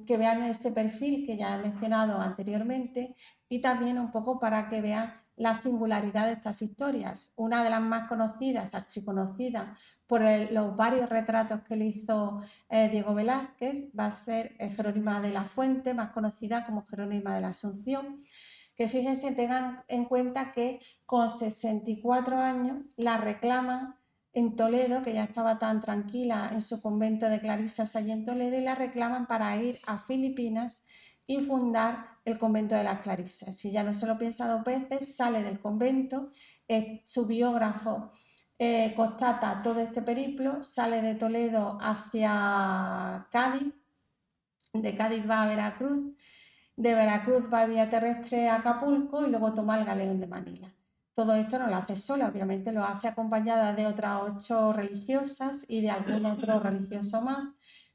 que vean ese perfil que ya he mencionado anteriormente y también un poco para que vean la singularidad de estas historias. Una de las más conocidas, archiconocida, por los varios retratos que le hizo Diego Velázquez, va a ser Jerónima de la Fuente, más conocida como Jerónima de la Asunción, que fíjense, tengan en cuenta que con 64 años la reclaman en Toledo, que ya estaba tan tranquila en su convento de clarisas allí en Toledo, y la reclaman para ir a Filipinas y fundar el convento de las clarisas. Si ya no se lo piensa dos veces, sale del convento, su biógrafo constata todo este periplo, sale de Toledo hacia Cádiz, de Cádiz va a Veracruz, de Veracruz va vía terrestre a Acapulco y luego toma el galeón de Manila. Todo esto no lo hace sola, obviamente lo hace acompañada de otras 8 religiosas y de algún otro religioso más,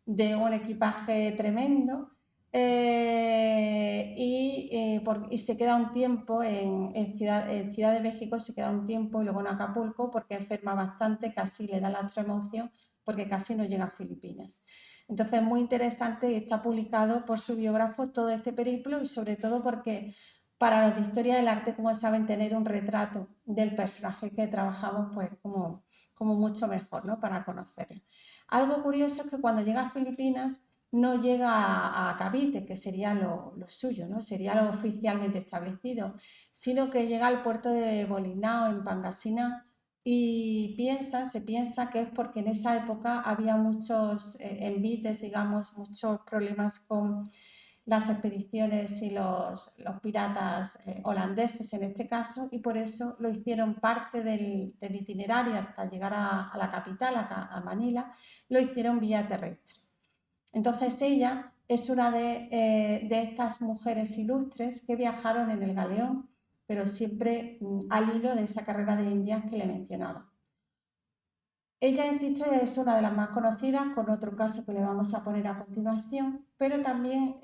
de un equipaje tremendo y se queda un tiempo en Ciudad de México, se queda un tiempo y luego en Acapulco porque enferma bastante, casi le da la extrema porque casi no llega a Filipinas. Entonces, muy interesante y está publicado por su biógrafo todo este periplo y sobre todo porque para los de historia del arte, como saben, tener un retrato del personaje que trabajamos, pues como mucho mejor, ¿no? Para conocerlo. Algo curioso es que cuando llega a Filipinas no llega a Cavite, que sería lo suyo, ¿no? Sería lo oficialmente establecido, sino que llega al puerto de Bolinao, en Pangasinan, y se piensa que es porque en esa época había muchos envites, digamos, muchos problemas con las expediciones y los piratas holandeses en este caso, y por eso lo hicieron parte del itinerario hasta llegar a la capital, a Manila, lo hicieron vía terrestre. Entonces ella es una de estas mujeres ilustres que viajaron en el galeón, pero siempre al hilo de esa carrera de Indias que le mencionaba. Ella, insisto, es una de las más conocidas, con otro caso que le vamos a poner a continuación, pero también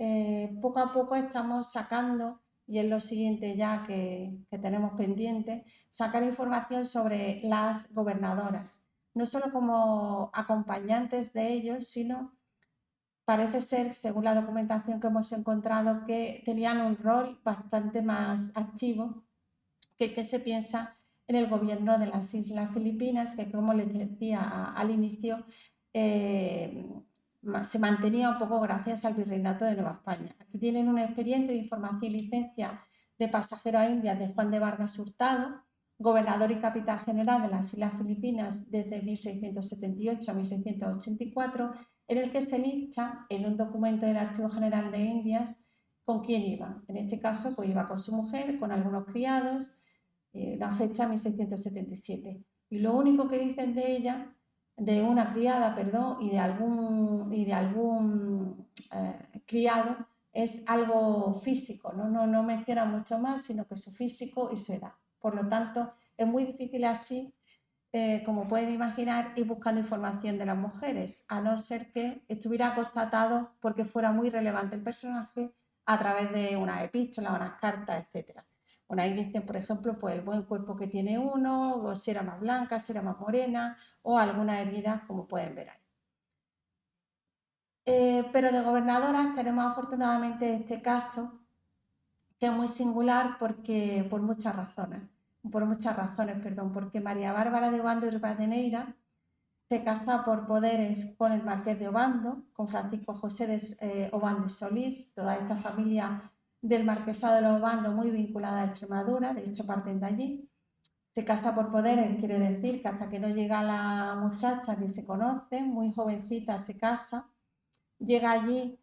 poco a poco estamos sacando, y es lo siguiente ya que tenemos pendiente, sacar información sobre las gobernadoras, no solo como acompañantes de ellos, sino parece ser, según la documentación que hemos encontrado, que tenían un rol bastante más activo que el que se piensa en el gobierno de las Islas Filipinas, que como les decía al inicio, se mantenía un poco gracias al Virreinato de Nueva España. Aquí tienen un expediente de información y licencia de pasajero a Indias de Juan de Vargas Hurtado, gobernador y capitán general de las Islas Filipinas desde 1678 a 1684, en el se lista en un documento del Archivo General de Indias con quién iba. En este caso, pues iba con su mujer, con algunos criados, la fecha 1677. Y lo único que dicen de ella, de una criada, perdón, y de algún criado, es algo físico, no menciona mucho más, sino que su físico y su edad. Por lo tanto, es muy difícil así, como pueden imaginar, ir buscando información de las mujeres, a no ser que estuviera constatado porque fuera muy relevante el personaje a través de unas epístolas, unas cartas, etc. Bueno, ahí dicen, por ejemplo, pues el buen cuerpo que tiene uno, o si era más blanca, si era más morena, o algunas heridas, como pueden ver ahí. Pero de gobernadoras tenemos afortunadamente este caso, que es muy singular porque, por muchas razones, perdón, porque María Bárbara de Obando y Rivadeneira se casa por poderes con el marqués de Obando, con Francisco José de Obando y Solís, toda esta familia del marquesado de los Obando muy vinculada a Extremadura, de hecho parten de allí. Se casa por poderes, quiere decir que hasta que no llega la muchacha ni se conoce, muy jovencita se casa, llega allí,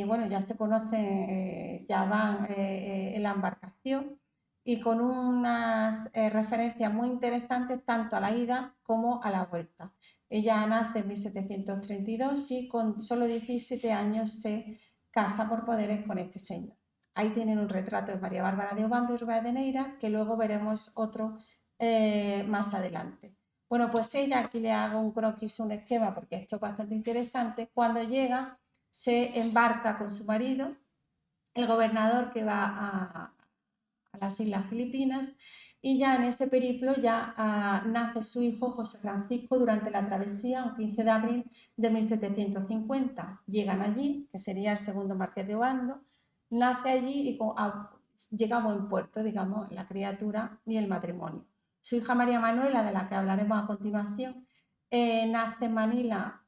bueno, ya se conocen, ya van en la embarcación y con unas referencias muy interesantes tanto a la ida como a la vuelta. Ella nace en 1732 y con solo 17 años se casa por poderes con este señor. Ahí tienen un retrato de María Bárbara de Obando y Rivadeneira, que luego veremos otro más adelante. Bueno, pues ella, aquí le hago un croquis, un esquema, porque esto es bastante interesante. Cuando llega, se embarca con su marido, el gobernador que va a las Islas Filipinas, y ya en ese periplo ya nace su hijo José Francisco durante la travesía, un 15 de abril de 1750. Llegan allí, que sería el segundo marqués de Obando, nace allí y llega a buen puerto, digamos, la criatura y el matrimonio. Su hija María Manuela, de la que hablaremos a continuación, nace en Manila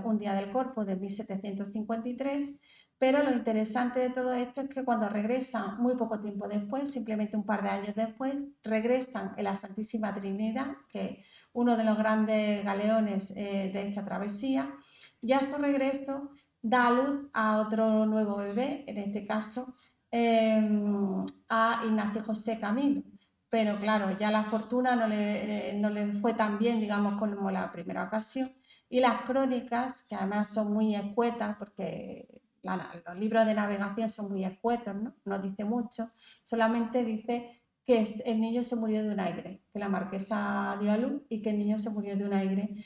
un día del Corpus de 1753, pero lo interesante de todo esto es que cuando regresan muy poco tiempo después, simplemente un par de años después, regresan en la Santísima Trinidad, que es uno de los grandes galeones de esta travesía, y a su regreso da a luz a otro nuevo bebé, en este caso a Ignacio José Camilo. Pero claro, ya la fortuna no le fue tan bien, digamos, como la primera ocasión. Y las crónicas, que además son muy escuetas, porque los libros de navegación son muy escuetos, ¿no? Dice mucho, solamente dice que el niño se murió de un aire, que la marquesa dio a luz y que el niño se murió de un aire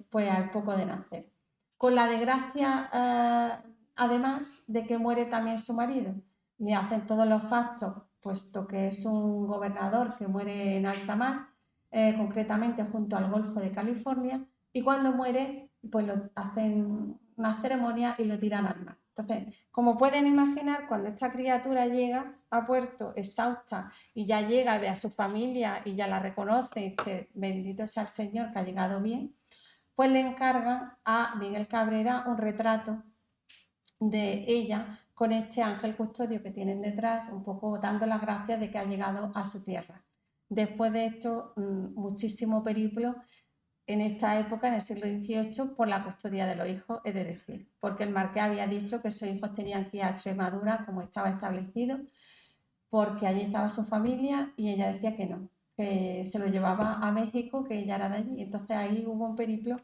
pues al poco de nacer. Con la desgracia, además, de que muere también su marido. Le hacen todos los factos, puesto que es un gobernador que muere en alta mar, concretamente junto al Golfo de California, y cuando muere, pues lo hacen una ceremonia y lo tiran al mar. Entonces, como pueden imaginar, cuando esta criatura llega a puerto exhausta y ya llega y ve a su familia y ya la reconoce y dice, bendito sea el Señor que ha llegado bien, pues le encargan a Miguel Cabrera un retrato de ella con este ángel custodio que tienen detrás, un poco dando las gracias de que ha llegado a su tierra. Después de esto, muchísimo periplo en esta época, en el siglo XVIII, por la custodia de los hijos, es decir, porque el marqués había dicho que sus hijos tenían que ir a Extremadura como estaba establecido, porque allí estaba su familia y ella decía que no, que se lo llevaba a México, que ella era de allí. Entonces ahí hubo un periplo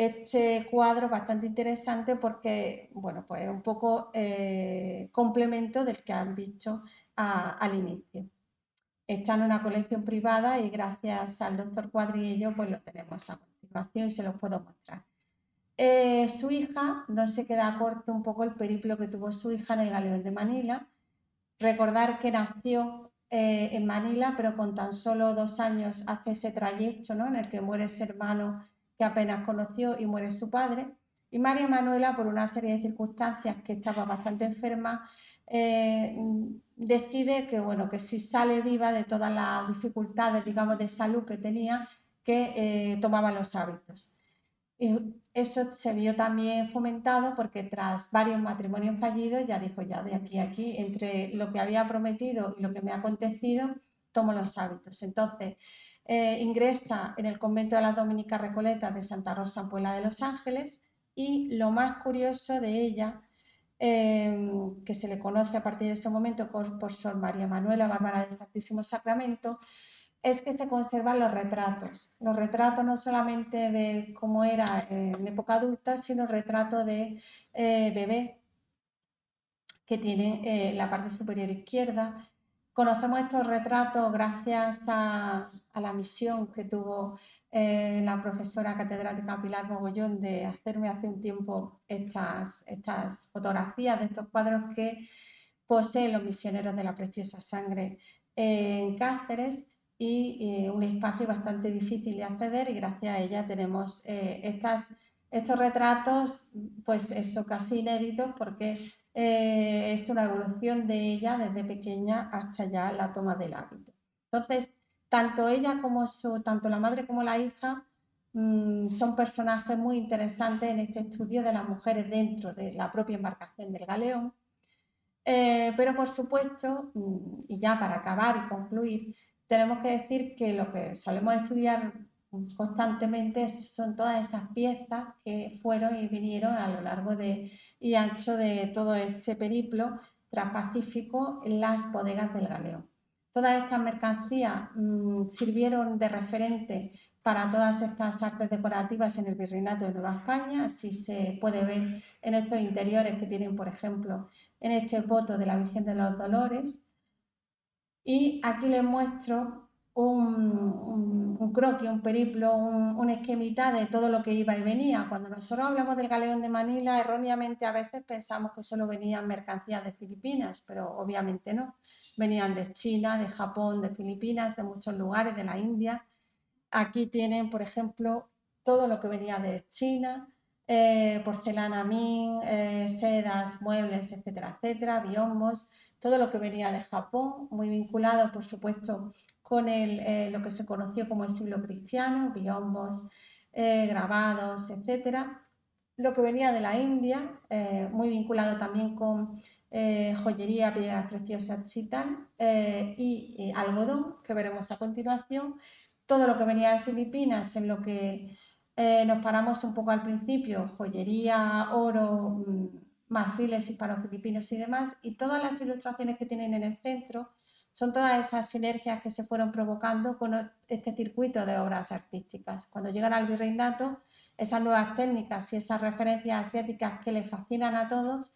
este cuadro bastante interesante porque, bueno, pues es un poco complemento del que han visto al inicio. Está en una colección privada y gracias al doctor Cuadrillo pues lo tenemos a continuación y se los puedo mostrar. Su hija, no se queda corto un poco el periplo que tuvo su hija en el Galeón de Manila. Recordar que nació en Manila, pero con tan solo 2 años hace ese trayecto, ¿no?, en el que muere ese hermano que apenas conoció y muere su padre. Y María Manuela, por una serie de circunstancias, que estaba bastante enferma, decide que, bueno, que si sale viva de todas las dificultades, digamos, de salud que tenía, que tomaba los hábitos. Y eso se vio también fomentado porque tras varios matrimonios fallidos ya dijo, ya de aquí a aquí, entre lo que había prometido y lo que me ha acontecido, tomo los hábitos. Entonces, ingresa en el convento de las Dominicas Recoletas de Santa Rosa en Puebla de Los Ángeles, y lo más curioso de ella, que se le conoce a partir de ese momento por Sor María Manuela Bárbara del Santísimo Sacramento, es que se conservan los retratos no solamente de cómo era en época adulta, sino retratos de bebé que tienen la parte superior izquierda. Conocemos estos retratos gracias a la misión que tuvo la profesora catedrática Pilar Mogollón de hacerme hace un tiempo estas fotografías de estos cuadros que poseen los misioneros de la Preciosa Sangre en Cáceres, y un espacio bastante difícil de acceder, y gracias a ella tenemos estos retratos, pues eso, casi inéditos, porque es una evolución de ella desde pequeña hasta ya la toma del hábito. Entonces, tanto ella como tanto la madre como la hija son personajes muy interesantes en este estudio de las mujeres dentro de la propia embarcación del galeón. Pero por supuesto, y ya para acabar y concluir, tenemos que decir que lo que solemos estudiar constantemente son todas esas piezas que fueron y vinieron a lo largo y ancho de todo este periplo transpacífico en las bodegas del galeón. Todas estas mercancías sirvieron de referente para todas estas artes decorativas en el Virreinato de Nueva España. Así se puede ver en estos interiores que tienen, por ejemplo, en este voto de la Virgen de los Dolores. Y aquí les muestro un croquis, un periplo, una esquemita de todo lo que iba y venía. Cuando nosotros hablamos del galeón de Manila, erróneamente a veces pensamos que solo venían mercancías de Filipinas, pero obviamente no. Venían de China, de Japón, de Filipinas, de muchos lugares, de la India. Aquí tienen, por ejemplo, todo lo que venía de China, porcelana Ming, sedas, muebles, etcétera, etcétera, biombos, todo lo que venía de Japón, muy vinculado, por supuesto, con lo que se conoció como el siglo cristiano, biombos, grabados, etcétera. Lo que venía de la India, muy vinculado también con joyería, piedras preciosas y tal, y algodón, que veremos a continuación. Todo lo que venía de Filipinas, en lo que nos paramos un poco al principio, joyería, oro, marfiles hispano-filipinos y demás, y todas las ilustraciones que tienen en el centro son todas esas sinergias que se fueron provocando con este circuito de obras artísticas. Cuando llegan al virreinato, esas nuevas técnicas y esas referencias asiáticas que les fascinan a todos,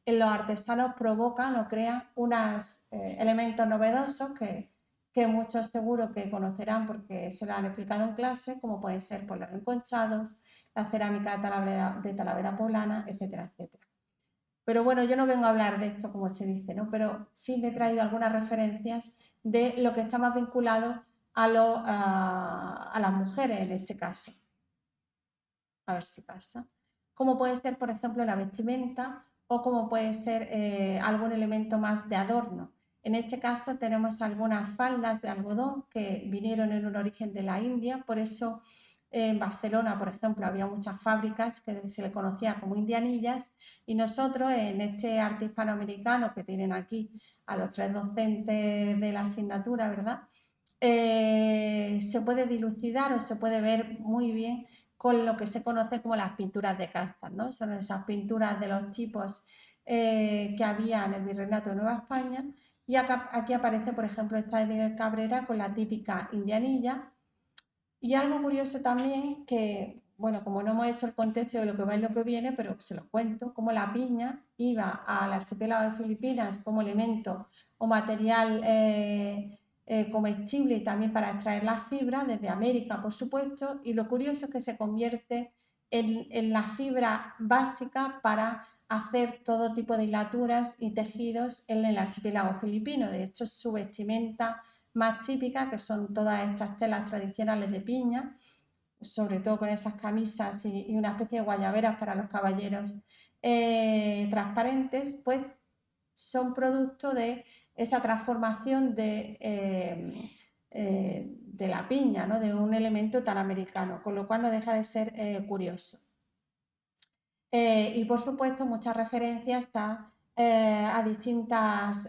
en los artesanos provocan o crean unos elementos novedosos que muchos seguro que conocerán porque se lo han explicado en clase, como pueden ser por los enconchados, la cerámica de Talavera poblana, etcétera, etcétera. Pero bueno, yo no vengo a hablar de esto como se dice, ¿no? Pero sí me he traído algunas referencias de lo que está más vinculado a las mujeres en este caso. A ver si pasa. Como puede ser, por ejemplo, la vestimenta, o como puede ser algún elemento más de adorno. En este caso tenemos algunas faldas de algodón que vinieron en un origen de la India, por eso en Barcelona, por ejemplo, había muchas fábricas que se le conocía como indianillas, y nosotros en este arte hispanoamericano que tienen aquí a los 3 docentes de la asignatura, ¿verdad? Se puede dilucidar o se puede ver muy bien con lo que se conoce como las pinturas de castas, ¿no? Son esas pinturas de los tipos que había en el Virreinato de Nueva España, y aquí aparece, por ejemplo, esta de Miguel Cabrera con la típica indianilla. Y algo curioso también, que bueno, como no hemos hecho el contexto de lo que va y lo que viene, pero se los cuento, como la piña iba al archipiélago de Filipinas como elemento o material comestible y también para extraer la fibra desde América, por supuesto, y lo curioso es que se convierte en la fibra básica para hacer todo tipo de hilaturas y tejidos en el archipiélago filipino. De hecho, su vestimenta más típica, que son todas estas telas tradicionales de piña, sobre todo con esas camisas y una especie de guayaberas para los caballeros transparentes, pues son producto de esa transformación de la piña, ¿no? De un elemento tan americano, con lo cual no deja de ser curioso. Y por supuesto muchas referencias a distintas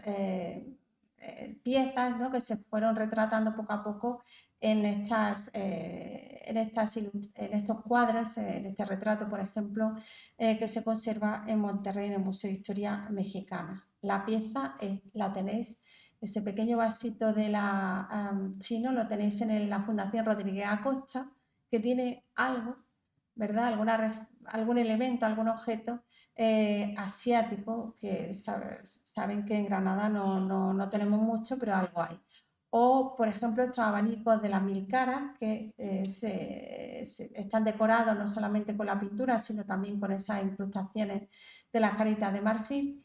piezas, ¿no? Que se fueron retratando poco a poco en estos cuadros, en este retrato, por ejemplo, que se conserva en Monterrey, en el Museo de Historia Mexicana. La pieza la tenéis, ese pequeño vasito de la chino lo tenéis en la Fundación Rodríguez Acosta, que tiene algo, ¿verdad? Algún elemento, algún objeto asiático, que saben que en Granada no tenemos mucho, pero algo hay. O, por ejemplo, estos abanicos de las 1000 caras, que están decorados no solamente con la pintura, sino también con esas incrustaciones de las caritas de marfil.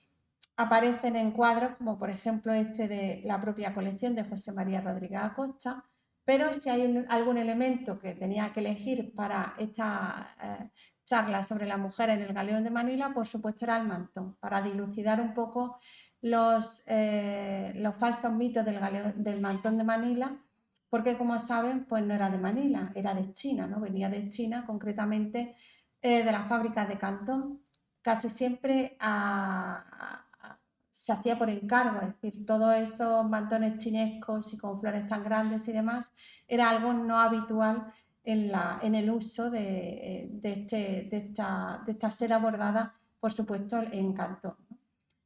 Aparecen en cuadros como, por ejemplo, este de la propia colección de José María Rodríguez Acosta, pero si hay algún elemento que tenía que elegir para esta charla sobre la mujer en el Galeón de Manila, por supuesto era el mantón, para dilucidar un poco los falsos mitos del mantón de Manila, porque como saben, pues no era de Manila, era de China, ¿no? Venía de China, concretamente de las fábricas de Cantón. Casi siempre se hacía por encargo, es decir, todos esos mantones chinescos y con flores tan grandes y demás, era algo no habitual en el uso de esta seda bordada, por supuesto, en cantón.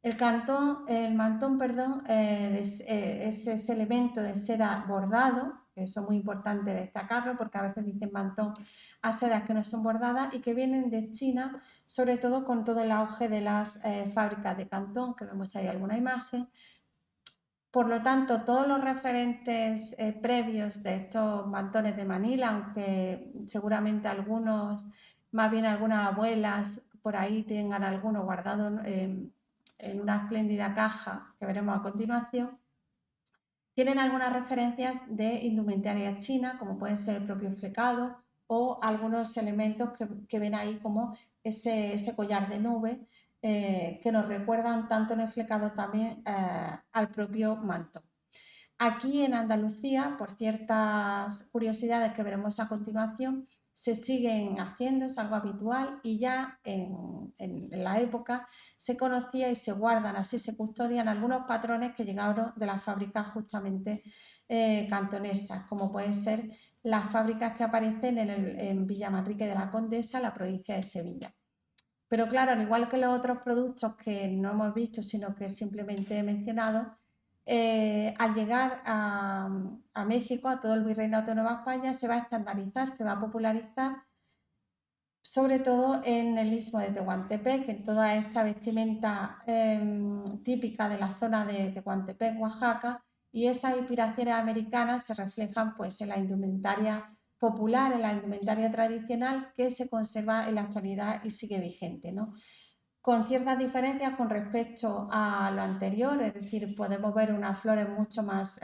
El mantón, perdón, es ese elemento de seda bordado, que eso es muy importante destacarlo porque a veces dicen mantón a sedas que no son bordadas y que vienen de China, sobre todo con todo el auge de las fábricas de cantón, que vemos ahí alguna imagen. Por lo tanto, todos los referentes previos de estos mantones de Manila, aunque seguramente algunos, más bien algunas abuelas por ahí tengan alguno guardado en una espléndida caja que veremos a continuación, tienen algunas referencias de indumentaria china, como puede ser el propio flecado o algunos elementos que ven ahí como ese collar de nube que nos recuerdan tanto en el flecado también al propio manto. Aquí en Andalucía, por ciertas curiosidades que veremos a continuación, se siguen haciendo, es algo habitual y ya en la época se conocía y se guardan, así se custodian algunos patrones que llegaron de las fábricas justamente cantonesas, como pueden ser las fábricas que aparecen en Villamanrique de la Condesa, la provincia de Sevilla. Pero claro, al igual que los otros productos que no hemos visto, sino que simplemente he mencionado, al llegar a México, a todo el Virreinato de Nueva España, se va a estandarizar, se va a popularizar, sobre todo en el Istmo de Tehuantepec, en toda esta vestimenta típica de la zona de Tehuantepec, Oaxaca, y esas inspiraciones americanas se reflejan pues, en la indumentaria popular, en la indumentaria tradicional que se conserva en la actualidad y sigue vigente, ¿no? Con ciertas diferencias con respecto a lo anterior, es decir, podemos ver unas flores mucho más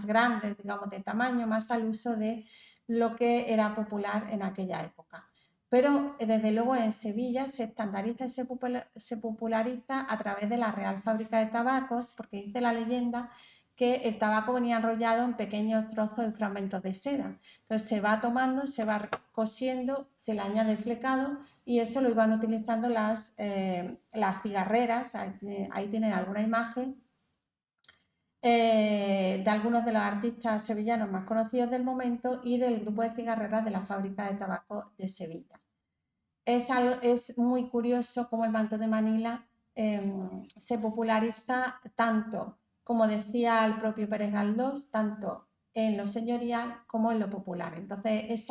grandes, digamos, de tamaño, más al uso de lo que era popular en aquella época. Pero desde luego en Sevilla se estandariza y se populariza a través de la Real Fábrica de Tabacos, porque dice la leyenda que el tabaco venía enrollado en pequeños trozos y fragmentos de seda. Entonces se va tomando, se va cosiendo, se le añade el flecado y eso lo iban utilizando las cigarreras. Ahí tienen alguna imagen de algunos de los artistas sevillanos más conocidos del momento y del grupo de cigarreras de la fábrica de tabaco de Sevilla. Es muy curioso cómo el manto de Manila se populariza tanto, como decía el propio Pérez Galdós, tanto en lo señorial como en lo popular. Entonces,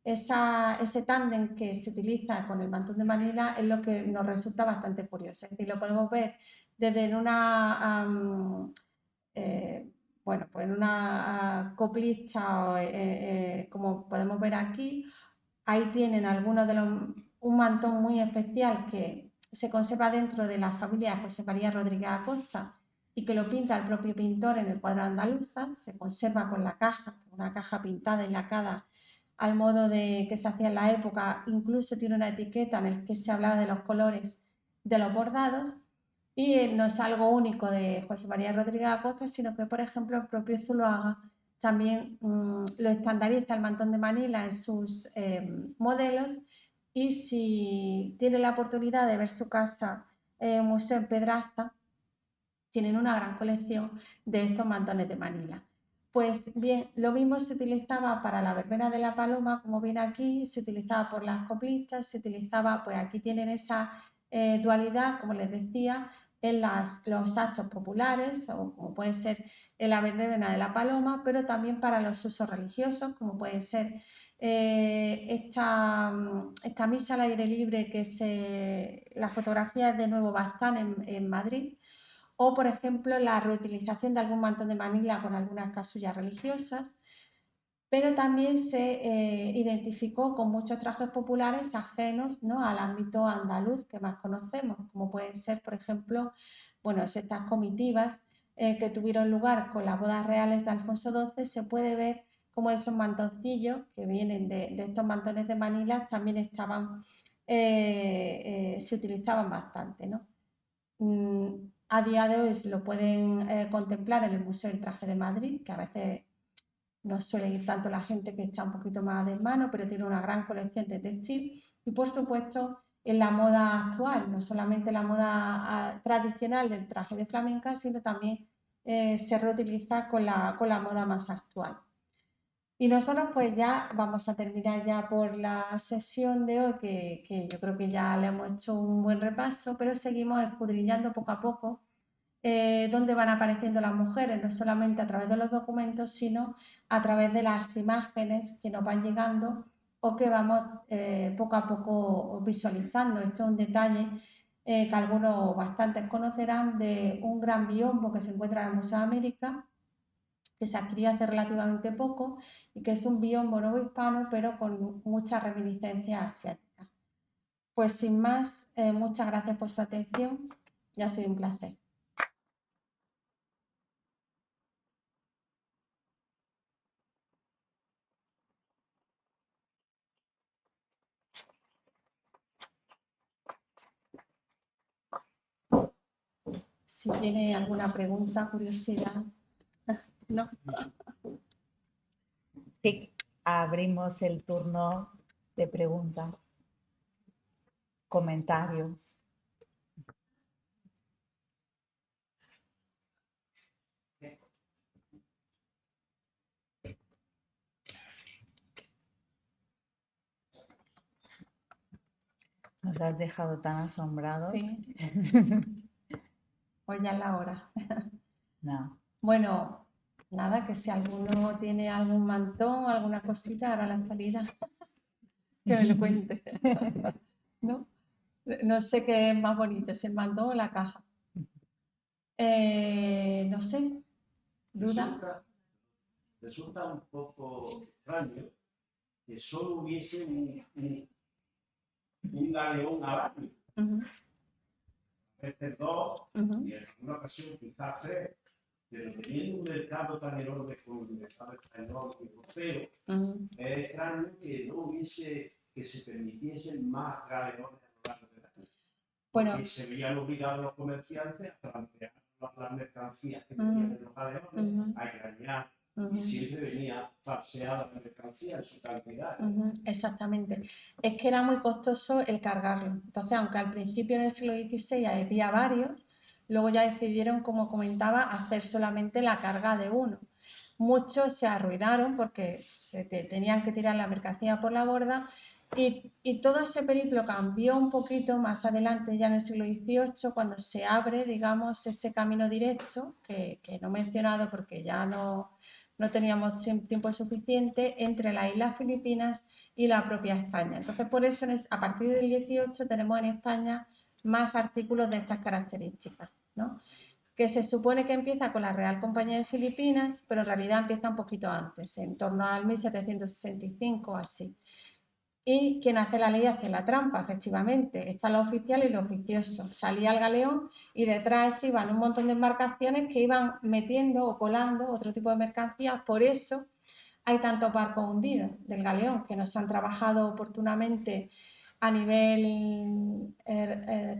ese tándem que se utiliza con el mantón de Manila es lo que nos resulta bastante curioso. Es decir, lo podemos ver desde en una, bueno, pues en una coplista, como podemos ver aquí. Ahí tienen algunos de un mantón muy especial que se conserva dentro de la familia José María Rodríguez Acosta y que lo pinta el propio pintor en el cuadro andaluza. Se conserva con la caja, una caja pintada y lacada al modo de que se hacía en la época. Incluso tiene una etiqueta en la que se hablaba de los colores de los bordados. Y no es algo único de José María Rodríguez Acosta, sino que, por ejemplo, el propio Zuloaga también lo estandariza el mantón de Manila en sus modelos. Y si tiene la oportunidad de ver su casa, Museo en Pedraza, tienen una gran colección de estos mantones de Manila. Pues bien, lo mismo se utilizaba para la verbena de la paloma, como viene aquí, se utilizaba por las coplistas, se utilizaba, pues aquí tienen esa dualidad, como les decía, en los actos populares, o como puede ser en la verbena de la paloma, pero también para los usos religiosos, como puede ser esta misa al aire libre, que las fotografías de Nuevo Baztán en Madrid, o por ejemplo la reutilización de algún mantón de Manila con algunas casullas religiosas, pero también se identificó con muchos trajes populares ajenos, ¿no?, al ámbito andaluz que más conocemos, como pueden ser, por ejemplo, bueno, estas comitivas que tuvieron lugar con las bodas reales de Alfonso XII. Se puede ver como esos mantoncillos que vienen de estos mantones de Manila también estaban, se utilizaban bastante, ¿no? A día de hoy lo pueden contemplar en el Museo del Traje de Madrid, que a veces no suele ir tanto la gente, que está un poquito más de mano, pero tiene una gran colección de textil. Y por supuesto en la moda actual, no solamente la moda tradicional del traje de flamenca, sino también se reutiliza con la moda más actual. Y nosotros pues ya vamos a terminar ya por la sesión de hoy, que yo creo que ya le hemos hecho un buen repaso, pero seguimos escudriñando poco a poco dónde van apareciendo las mujeres, no solamente a través de los documentos, sino a través de las imágenes que nos van llegando o que vamos poco a poco visualizando. Esto es un detalle que algunos bastantes conocerán, de un gran biombo que se encuentra en el Museo de América, que se adquirió hace relativamente poco y que es un biombo novohispano, pero con muchas reminiscencias asiáticas. Pues sin más, muchas gracias por su atención y ha sido un placer. Si tiene alguna pregunta, curiosidad, ¿no? Sí, abrimos el turno de preguntas, comentarios. Nos has dejado tan asombrados. Sí. Pues ya es la hora. No. Bueno, nada, que si alguno tiene algún mantón, alguna cosita, ahora la salida, que me lo cuente. ¿No? No sé qué es más bonito, si el mantón o la caja. No sé, ¿duda? Resulta un poco extraño que solo hubiese un galeón al año. A veces dos, y en alguna ocasión quizás tres, pero teniendo un mercado tan enorme como el mercado español y europeo, es extraño que no hubiese, que se permitiesen más galeones a lo largo del año. Porque Bueno, se veían obligados los comerciantes a plantear las mercancías que tenían en los galeones, a engañar, y siempre venía falseada la mercancía en su cantidad. Exactamente. Es que era muy costoso el cargarlo. Entonces, aunque al principio en el siglo XVI había varios, luego ya decidieron, como comentaba, hacer solamente la carga de uno. Muchos se arruinaron porque tenían que tirar la mercancía por la borda Y todo ese periplo cambió un poquito más adelante, ya en el siglo XVIII, cuando se abre, digamos, ese camino directo, que no he mencionado porque ya no teníamos tiempo suficiente, entre las Islas Filipinas y la propia España. Entonces, por eso, a partir del 18 tenemos en España más artículos de estas características, ¿no? Que se supone que empieza con la Real Compañía de Filipinas, pero en realidad empieza un poquito antes, en torno al 1765 o así. Y quien hace la ley hace la trampa, efectivamente. Está lo oficial y lo oficioso. Salía el galeón y detrás iban un montón de embarcaciones que iban metiendo o colando otro tipo de mercancías. Por eso hay tantos barcos hundidos del galeón que no se han trabajado oportunamente a nivel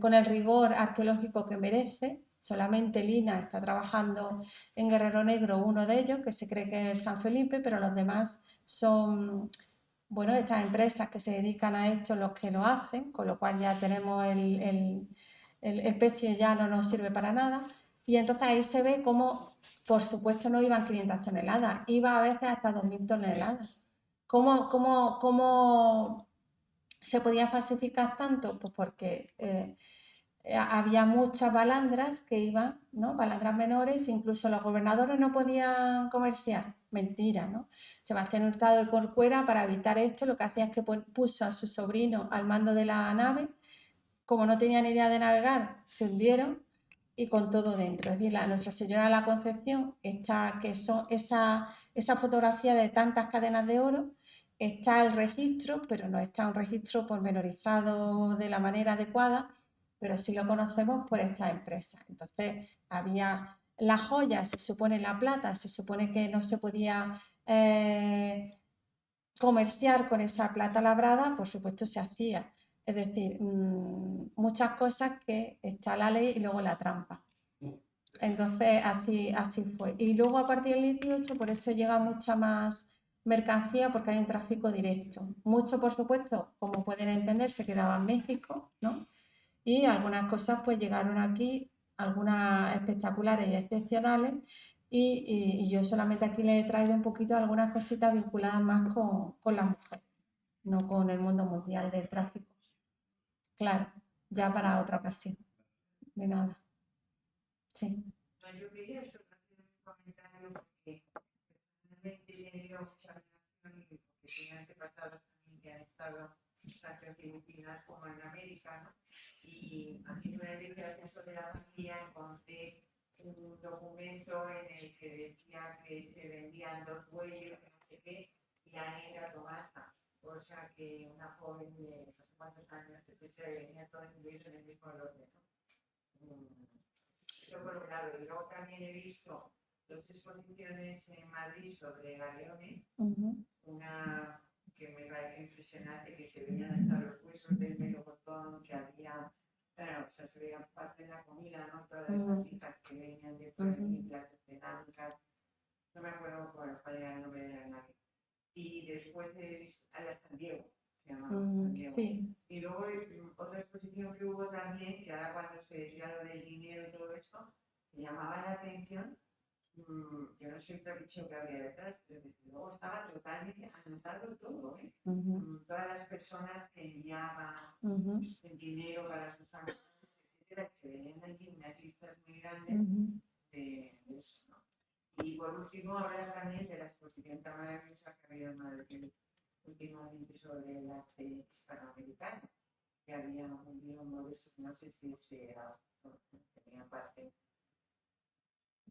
con el rigor arqueológico que merece. Solamente Lina está trabajando en Guerrero Negro, uno de ellos, que se cree que es San Felipe, pero los demás son, bueno, estas empresas que se dedican a esto los que lo hacen, con lo cual ya tenemos el pecio ya no nos sirve para nada. Y entonces ahí se ve cómo, por supuesto, no iban 500 toneladas, iba a veces hasta 2000 toneladas. ¿Cómo se podía falsificar tanto? Pues porque había muchas balandras que iban, ¿no? Balandras menores, incluso los gobernadores no podían comerciar. Mentira, ¿no? Sebastián Hurtado de Corcuera, para evitar esto, lo que hacía es que puso a su sobrino al mando de la nave. Como no tenían idea de navegar, se hundieron y con todo dentro. Es decir, Nuestra Señora de la Concepción está, que son esa fotografía de tantas cadenas de oro, está el registro, pero no está un registro pormenorizado de la manera adecuada, pero sí lo conocemos por esta empresa. Entonces, había las joyas, se supone la plata, se supone que no se podía comerciar con esa plata labrada, por supuesto se hacía. Es decir, muchas cosas que está la ley y luego la trampa. Entonces, así fue. Y luego a partir del 18, por eso llega mucha más mercancía, porque hay un tráfico directo. Mucho, por supuesto, como pueden entender, se quedaba en México, ¿no? Y algunas cosas pues llegaron aquí, algunas espectaculares y excepcionales, y yo solamente aquí les he traído un poquito algunas cositas vinculadas más con las mujeres, no con el mundo mundial del tráfico. Claro, ya para otra ocasión. De nada. Sí. Yo quería hacer un comentario porque personalmente he tenido mucha relación y porque tenía antepasados también que han estado tanto en Filipinas como en América, ¿no? Y haciendo una investigación sobre la familia encontré un documento en el que decía que se vendían 2 bueyes, no sé qué, y la negra Tomasa, o sea que una joven de no sé cuántos años que se venía todo incluido en el mismo lote, ¿no? Eso por un lado. Y luego también he visto 2 exposiciones en Madrid sobre galeones, una que me parece impresionante, que se veían hasta los huesos del melocotón, que había, o sea, se veían parte de la comida, ¿no? Todas las vasijas que venían de platos cerámicas, no me acuerdo cuál era el nombre de la nave. Y después a la San Diego, se llamaba San Diego. Sí. Y luego otra exposición que hubo también, que ahora cuando se decía lo del dinero y todo esto, me llamaba la atención. Yo no sé el trapicheo que había detrás, pero desde luego estaba totalmente anotado todo, ¿eh? Todas las personas que enviaban el dinero para sus amigos, etcétera, que se veían allí unas listas muy grandes de eso, ¿no? Y por último, hablar también de la exposición tan maravillosa que había en Madrid últimamente sobre el arte hispanoamericano, que había un guión modesto, no sé si tenía parte.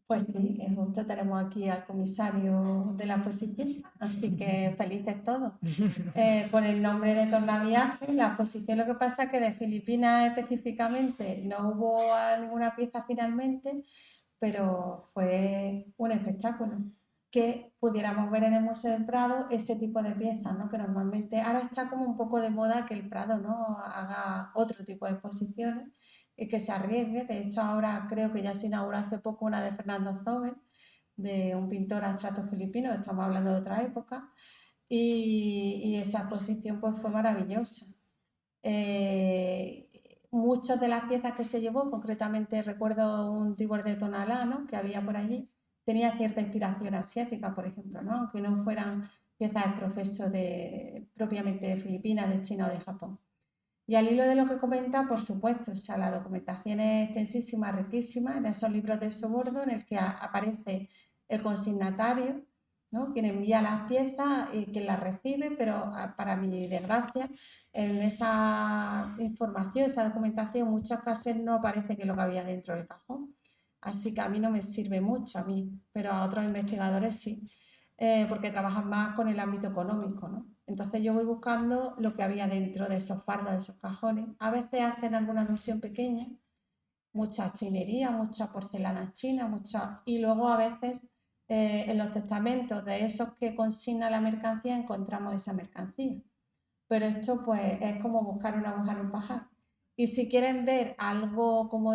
Pues sí, justo tenemos aquí al comisario de la exposición, así que felices todos. Con el nombre de Tornaviaje, la exposición, lo que pasa es que de Filipinas específicamente no hubo ninguna pieza finalmente, pero fue un espectáculo que pudiéramos ver en el Museo del Prado ese tipo de piezas, ¿no? Que normalmente ahora está como un poco de moda que el Prado, ¿no?, haga otro tipo de exposiciones y que se arriesgue. De hecho, ahora creo que ya se inauguró hace poco una de Fernando Zóbel, de un pintor abstracto filipino, estamos hablando de otra época, y esa exposición pues fue maravillosa. Muchas de las piezas que se llevó, concretamente recuerdo un Tibor de Tonalá, ¿no?, que había por allí, tenía cierta inspiración asiática, por ejemplo, ¿no?, aunque no fueran empieza el proceso propiamente de Filipinas, de China o de Japón. Y al hilo de lo que comenta, por supuesto, o sea, la documentación es extensísima, riquísima, en esos libros de soborno en el que aparece el consignatario, ¿no?, quien envía las piezas y quien las recibe, pero para mi desgracia, en esa información, esa documentación, en muchos casos no aparece que lo que había dentro del cajón. Así que a mí no me sirve mucho, a mí, pero a otros investigadores sí, porque trabajan más con el ámbito económico, ¿no? Entonces yo voy buscando lo que había dentro de esos fardos, de esos cajones. A veces hacen alguna alusión pequeña, mucha chinería, mucha porcelana china, y luego a veces en los testamentos de esos que consigna la mercancía encontramos esa mercancía. Pero esto pues es como buscar una aguja en un pajar. Y si quieren ver algo como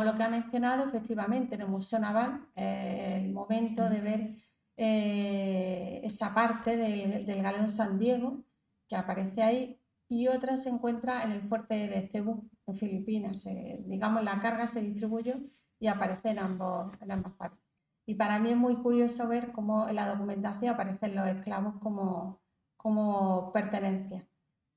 lo que ha mencionado, efectivamente, en el Museo Naval, el momento de ver esa parte del galeón San Diego, que aparece ahí, y otra se encuentra en el fuerte de Cebú, en Filipinas. Digamos, la carga se distribuyó y aparece en ambas partes. Y para mí es muy curioso ver cómo en la documentación aparecen los esclavos como pertenencia,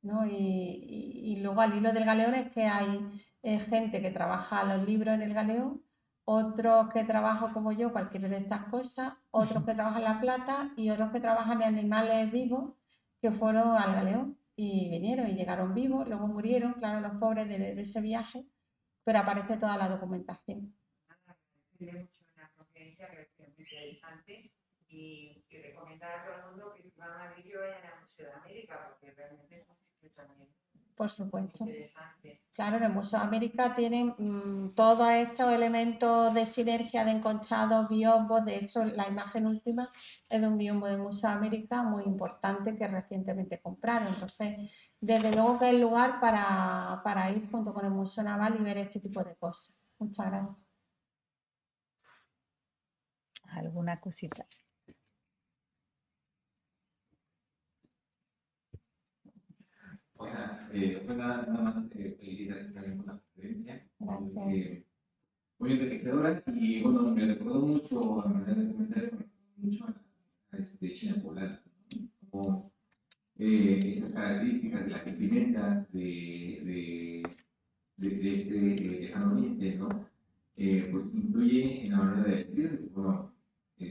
¿no? Y luego al hilo del galeón es que hay gente que trabaja los libros en el galeón, otros que trabajan como yo cualquiera de estas cosas, otros que trabajan la plata y otros que trabajan en animales vivos que fueron al galeón y vinieron y llegaron vivos, luego murieron, claro, los pobres de ese viaje, pero aparece toda la documentación. Tiene mucho una conferencia que es muy interesante y recomendar a todo el mundo que si van a Madrid vayan al Museo de América porque realmente es un sitio también. Por supuesto. Interesante. Claro, en el Museo de América tienen todos estos elementos de sinergia, de enconchados, biombos. De hecho, la imagen última es de un biombo del Museo de América muy importante que recientemente compraron. Entonces, desde luego que es el lugar para ir junto con el Museo Naval y ver este tipo de cosas. Muchas gracias. ¿Alguna cosita? Hola, nada más felicitar también por la conferencia. Gracias. Muy enriquecedora y bueno, me recordó mucho, a manera de comentario, mucho a China poblana, ¿no? Como esas características de la vestimenta de este lejano oriente, ¿no? Pues influye en la manera de vestir. Bueno,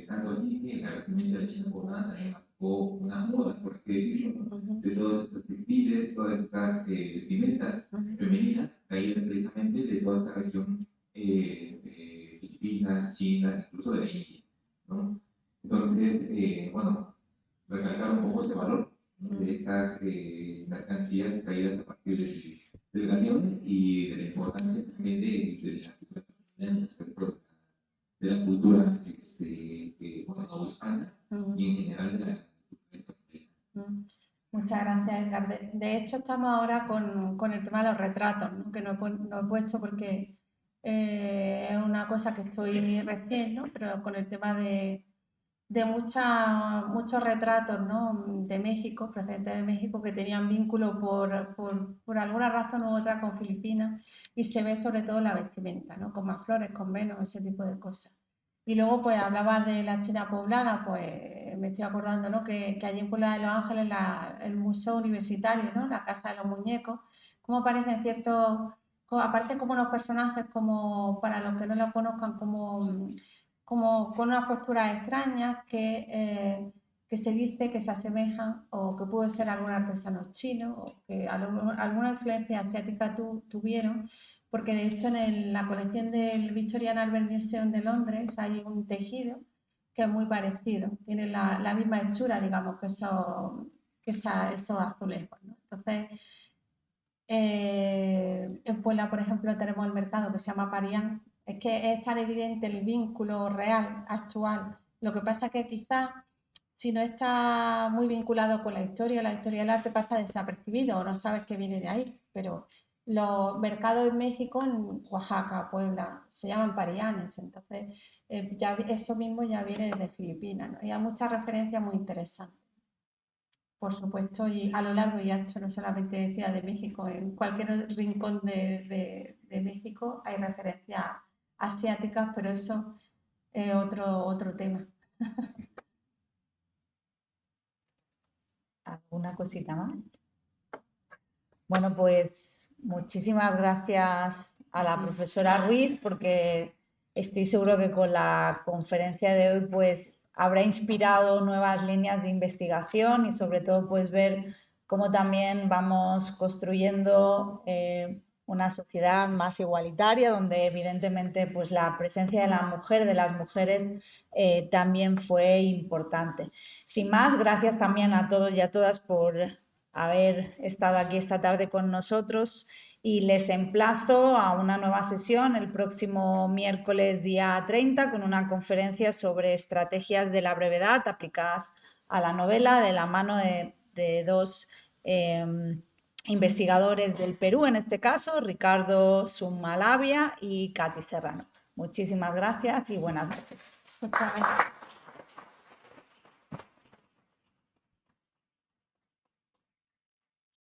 tanto así que la vestimenta de China poblana también marcó una moda, por así decirlo, ¿no? De todos estos textiles, todas estas vestimentas femeninas traídas precisamente de toda esta región de Filipinas, Chinas, incluso de la India, ¿no? Entonces, bueno, recalcar un poco ese valor, ¿no?, de estas mercancías traídas a partir del galeón y de la importancia también de la cultura en el aspecto de la cultura bueno, no hispana y en general de la cultura española. Muchas gracias, Edgar. De hecho, estamos ahora con el tema de los retratos, ¿no?, que no he puesto porque es una cosa que estoy recién, ¿no?, pero con el tema de muchos retratos, ¿no?, de México, procedentes de México, que tenían vínculo por alguna razón u otra con Filipinas, y se ve sobre todo la vestimenta, ¿no?, con más flores, con menos, ese tipo de cosas. Y luego, pues, hablabas de la China poblana, pues me estoy acordando, ¿no?, que allí en Puebla de los Ángeles, el Museo Universitario, ¿no?, la Casa de los Muñecos, cómo aparecen aparecen como unos personajes, como para los que no lo conozcan, como con unas posturas extrañas que se dice que se asemejan o que puede ser algún artesano chino o que alguna influencia asiática tuvieron, porque de hecho en la colección del Victorian Albert Museum de Londres hay un tejido que es muy parecido, tiene la misma hechura, digamos, que esos azulejos, ¿no? Entonces, en Puebla, por ejemplo, tenemos el mercado que se llama Parián. Es que es tan evidente el vínculo real, actual. Lo que pasa es que quizás si no está muy vinculado con la historia del arte pasa desapercibido o no sabes que viene de ahí. Pero los mercados en México, en Oaxaca, Puebla, se llaman parianes. Entonces, ya eso mismo ya viene de Filipinas, ¿no? Y hay muchas referencias muy interesantes. Por supuesto, y a lo largo y ancho, no solamente de Ciudad de México, en cualquier rincón de México hay referencias asiáticas, pero eso es otro tema. ¿Alguna cosita más? Bueno, pues muchísimas gracias a la profesora Ruiz, porque estoy seguro que con la conferencia de hoy pues habrá inspirado nuevas líneas de investigación y sobre todo pues ver cómo también vamos construyendo una sociedad más igualitaria, donde evidentemente pues la presencia de la mujer, de las mujeres, también fue importante. Sin más, gracias también a todos y a todas por haber estado aquí esta tarde con nosotros y les emplazo a una nueva sesión el próximo miércoles día 30 con una conferencia sobre estrategias de la brevedad aplicadas a la novela de la mano de dos investigadores del Perú, en este caso, Ricardo Sumalavia y Katy Serrano. Muchísimas gracias y buenas noches. Muchas gracias.